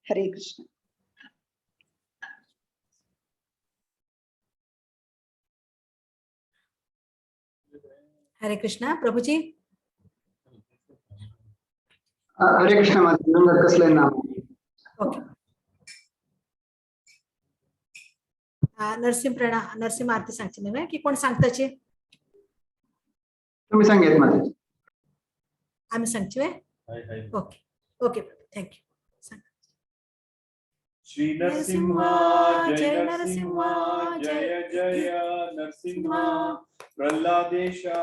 हरे कृष्ण हरे कृष्णा प्रभुजी हरे कृष्ण माता कसले नाव ओके नरसिंह आरती सांगची नव्हे की कोण सांगताची तुम्ही सांगेत माता आम्ही सांगची वे okay okay thank you Shri Narasimha जय नरसिंहा जय जय नरसिंहा प्रल्हादेशा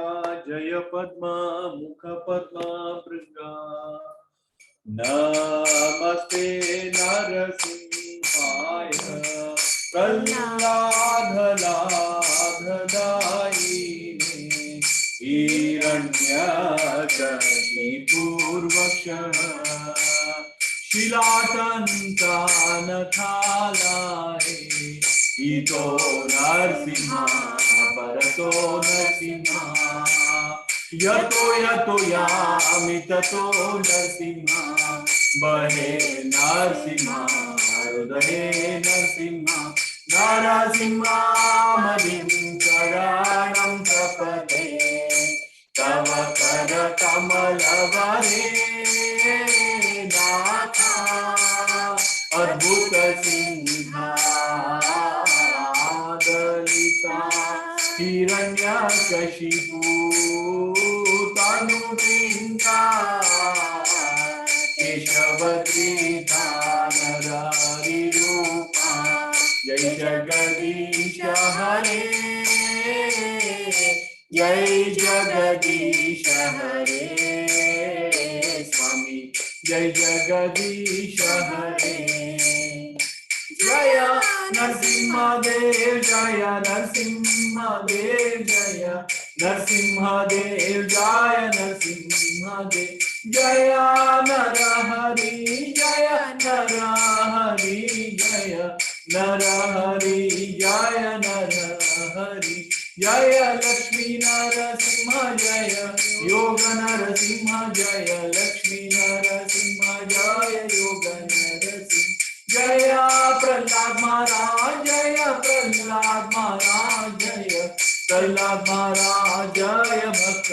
जय पद्मा मुख पद्मा भृंगा नमस्ते नरसिंहाय प्रल्हादलाधदायिने हिरण्यकशिपूर्वक्षः शिलाटन्तानथालाय इतो नरसिंहा परतो नरसिंहा यतो यतो यामि ततो नरसिंहा बहे नरसिंहा हृदये नरसिंहा नरसिंहामदिं शरणं प्रपदे तव कर कमलवरे नाथा अद्भुत सिंहादलिता हिरण्यकशिपु तनुवृन्दा केशवद्रीता नरहरिरूपा जय जगदीश हरे जय जगदीश हरे स्वामी जय जगदीश हरे जय नरसिंहदेव जय नरसिंहदेव जय नरसिंहदेव जय नरसिंहदेव जय नरहरि जय नरहरि जय नरहरि जय नरहरि जय लक्ष्मी नरसिंह जय योग नरसिंह जय लक्ष्मी नरसिंह जय योग नरसिंह जय प्रहलाद महाराज जय प्रहलाद महाराज जय प्रहलाद महाराज जय भक्त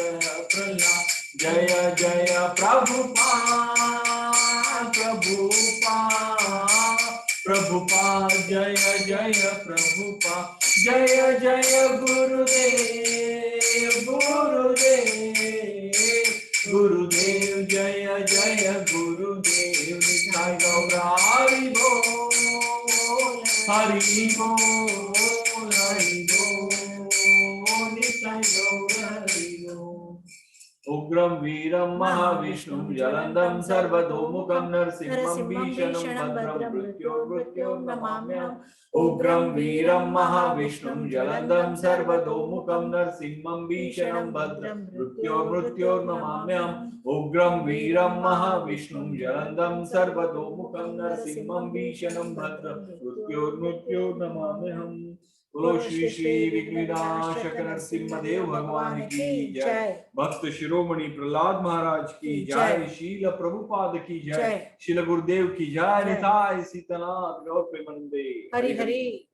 प्रहलाद जय जय प्रभुपाद प्रभुपाद प्रभुपाद जय जय प्रभुपाद जय जय गुरुदेव गुरुदेव गुरुदेव जय जय गुरुदेव निताय गौर हरि बोल हरि बोल हरि बोल निताय गौर हरि बोल उग्रं वीरं महाविष्णुं ज्वलन्तं सर्वतोमुखं नरसिंहं भीषणं भद्रं मृत्योर्मृत्योर्नमाम्यहम् उग्रं वीरं महाविष्णुं ज्वलन्तं सर्वतोमुखं नरसिंहं भीषणं भद्रं मृत्योर्मृत्योर्नमाम्यहम् उग्रं वीरं महाविष्णुं ज्वलन्तं सर्वतोमुखं नरसिंहं भीषणं भद्रं मृत्योर्मृत्योर्नमाम्यहम् बोलो श्री श्री विघ्न विनाशक नरसिम्हा देव भगवान की जय। भक्त शिरोमणि प्रहलाद महाराज की जय। शील प्रभुपाद की जय। शील गुरुदेव की जय। निताय सीतानाथ गौर प्रेमानंदे। हरि हरि।